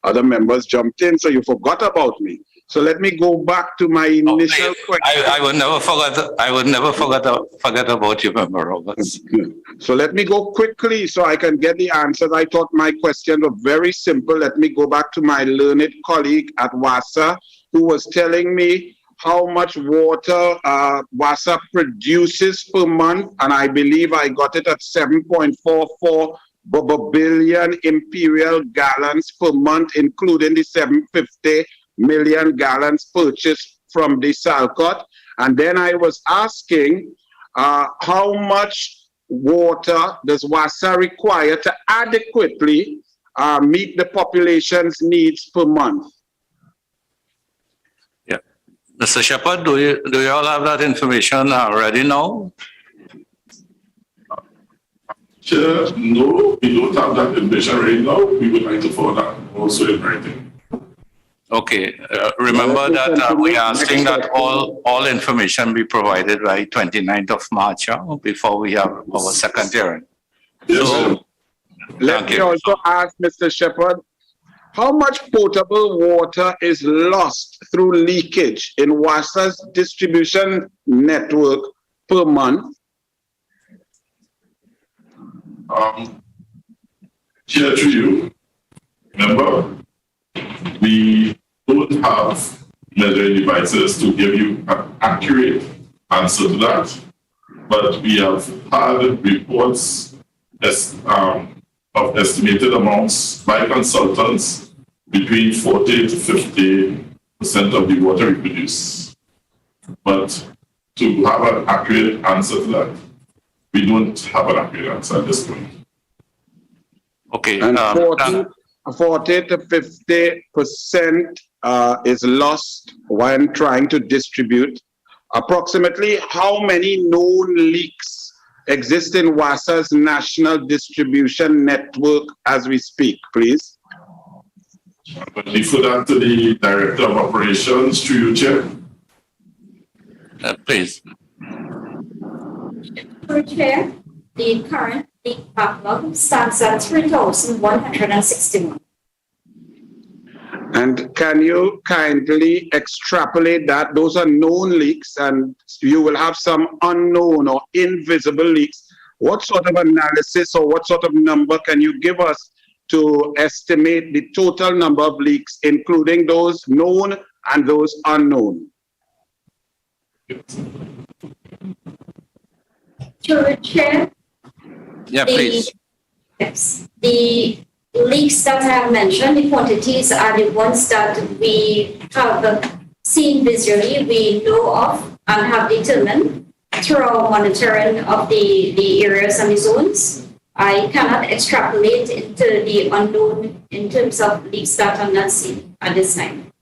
other members jumped in, so you forgot about me. So let me go back to my initial question. I would never forget. I would never forget about you, Member Roberts. So let me go quickly so I can get the answers. I thought my questions were very simple. Let me go back to my learned colleague at WASA, who was telling me how much water WASA produces per month, and I believe I got it at 7.44 billion imperial gallons per month, including the 750 million gallons purchased from Desalinated. And then I was asking how much water does WASA require to adequately meet the population's needs per month? Yeah. Mr. Shepherd, do you all have that information ready now? Chair, no, we don't have that information right now. We would like to follow that also in writing. Okay, remember that we are asking that all information be provided by 29th of March before we have our second hearing. Yes, so, let me also ask Mr. Shepherd, how much potable water is lost through leakage in WASA's distribution network per month? Chair, to you, remember, we don't have measuring devices to give you an accurate answer to that, but we have had reports of estimated amounts by consultants between 40 to 50% of the water we produce. But to have an accurate answer to that, we don't have an accurate answer at this point. Okay. And 40 to 50% is lost when trying to distribute. Approximately how many known leaks exist in WASA's national distribution network as we speak, please? But defer that to the Director of Operations, through you, Chair. Please. For Chair, the current leak backlog stands at 3,161. And can you kindly extrapolate that? Those are known leaks, and you will have some unknown or invisible leaks. What sort of analysis or what sort of number can you give us to estimate the total number of leaks, including those known and those unknown? Chair? Yeah, please. Yes. The leaks that I have mentioned, the quantities are the ones that we have seen visually, we know of and have determined through our monitoring of the areas and the zones, I cannot extrapolate into the unknown in terms of leaks that are not seen at this time.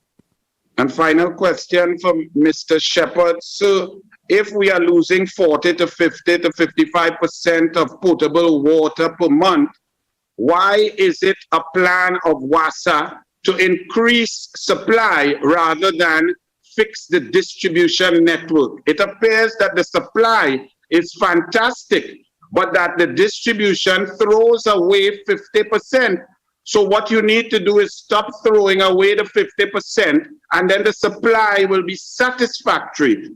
And final question from Mr. Shepherd. So if we are losing 40 to 50 to 55% of potable water per month, why is it a plan of WASA to increase supply rather than fix the distribution network? It appears that the supply is fantastic, but that the distribution throws away 50%. So what you need to do is stop throwing away the 50%, and then the supply will be satisfactory.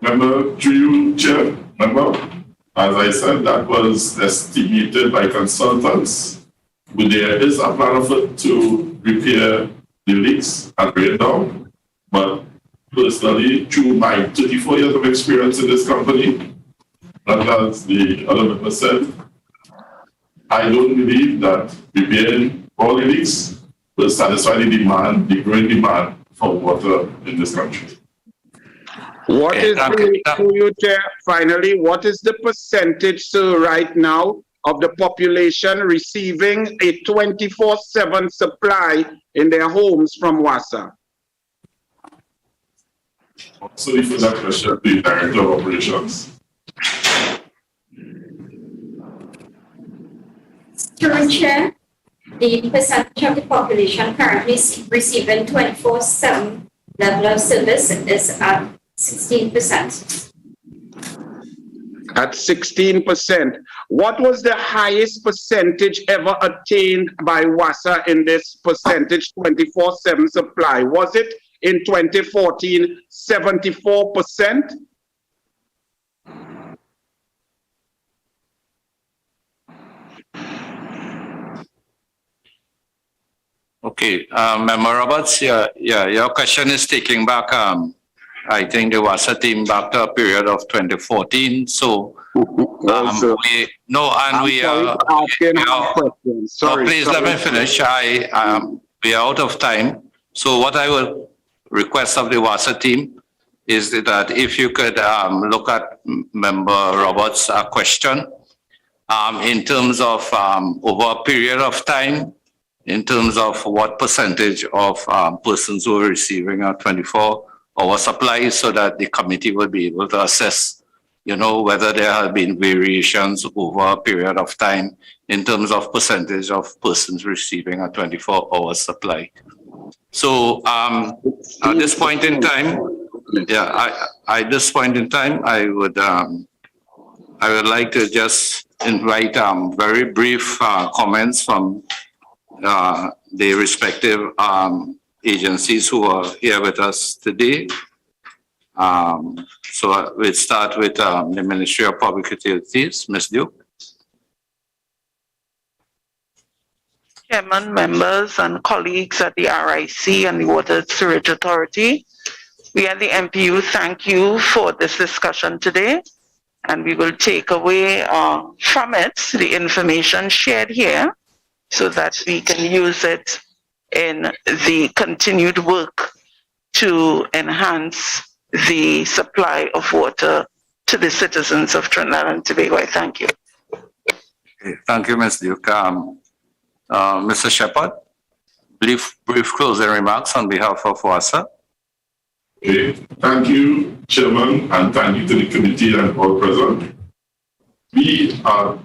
Member, through you, Chair, member, as I said, that was estimated by consultants. But there is a plan of it to repair the leaks and break down. But personally, through my 34 years of experience in this company, not as the other member said, I don't believe that repairing all the leaks will satisfy the demand, the growing demand for water in this country. What is finally, what is the percentage, so right now, of the population receiving a 24/7 supply in their homes from WASA? So for that question, the Director of Operations. Through Chair, the percentage of the population currently receiving 24/7 level of service is at 16%. At 16%. What was the highest percentage ever attained by WASA in this percentage 24/7 supply? Was it in 2014 74%? Okay, Member Roberts, your question is taking back, I think the WASA team back to a period of 2014. So, we are please let me finish. We are out of time. So what I will request of the WASA team is that if you could look at Member Roberts' question in terms of over a period of time, in terms of what percentage of persons who are receiving a 24-hour supply, so that the committee will be able to assess, whether there have been variations over a period of time in terms of percentage of persons receiving a 24-hour supply. So at this point in time, at this point in time, I would like to just invite very brief comments from the respective agencies who are here with us today. So we'll start with the Ministry of Public Utilities, Ms. Duke. Chairman, members and colleagues at the RIC and the Water Sewerage Authority, we at the MPU thank you for this discussion today, and we will take away from it the information shared here so that we can use it in the continued work to enhance the supply of water to the citizens of Trinidad and Tobago. I thank you. Okay, thank you, Ms. Duke. Mr. Shepherd, brief closing remarks on behalf of WASA. Okay, thank you, Chairman, and thank you to the committee and all present. We,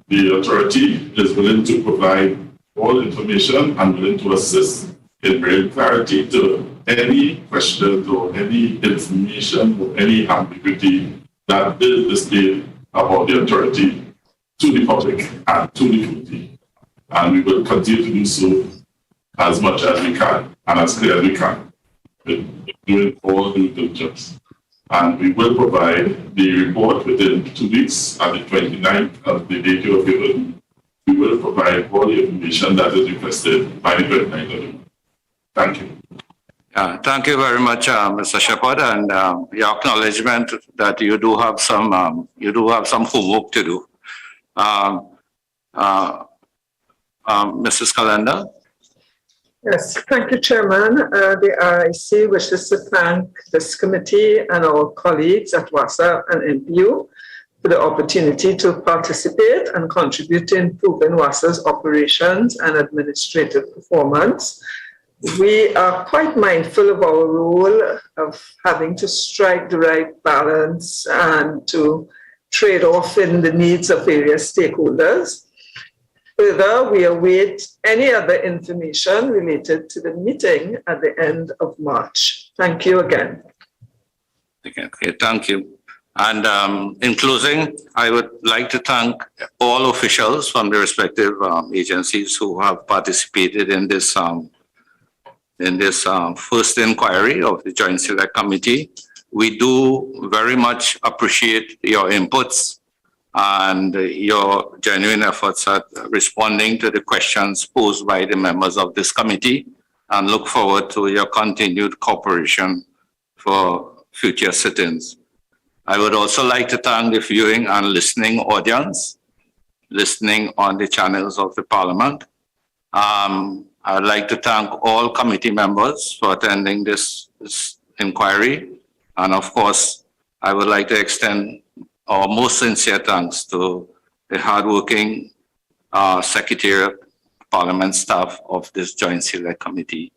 the authority, is willing to provide all information and willing to assist in bringing clarity to any questions or any information or any ambiguity that is displayed about the authority to the public and to the committee. And we will continue to do so as much as we can and as clear as we can, doing all due diligence. And we will provide the report within 2 weeks, at the 29th of the date you have given. We will provide all the information that is requested by the 29th of the month. Thank you. Thank you very much, Mr. Shepherd, and your acknowledgement that you do have some homework to do. Mrs. Calendar. Yes, thank you, Chairman. The RIC wishes to thank this committee and our colleagues at WASA and MPU for the opportunity to participate and contribute to improving WASA's operations and administrative performance. We are quite mindful of our role of having to strike the right balance and to trade off in the needs of various stakeholders. Further, we await any other information related to the meeting at the end of March. Thank you again. Okay, thank you. And in closing, I would like to thank all officials from the respective agencies who have participated in this first inquiry of the Joint Select Committee. We do very much appreciate your inputs and your genuine efforts at responding to the questions posed by the members of this committee, and look forward to your continued cooperation for future sit-ins. I would also like to thank the viewing and listening audience, listening on the channels of the Parliament. I would like to thank all committee members for attending this inquiry. And of course, I would like to extend our most sincere thanks to the hardworking Secretariat Parliament staff of this Joint Select Committee.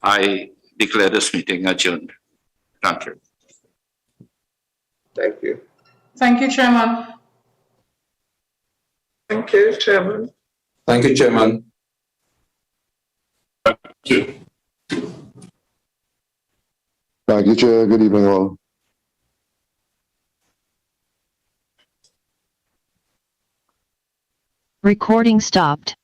I declare this meeting adjourned. Thank you. Thank you. Thank you, Chairman. Thank you, Chairman. Thank you, Chairman. Thank you. Thank you, Chair. Good evening, all. Recording stopped.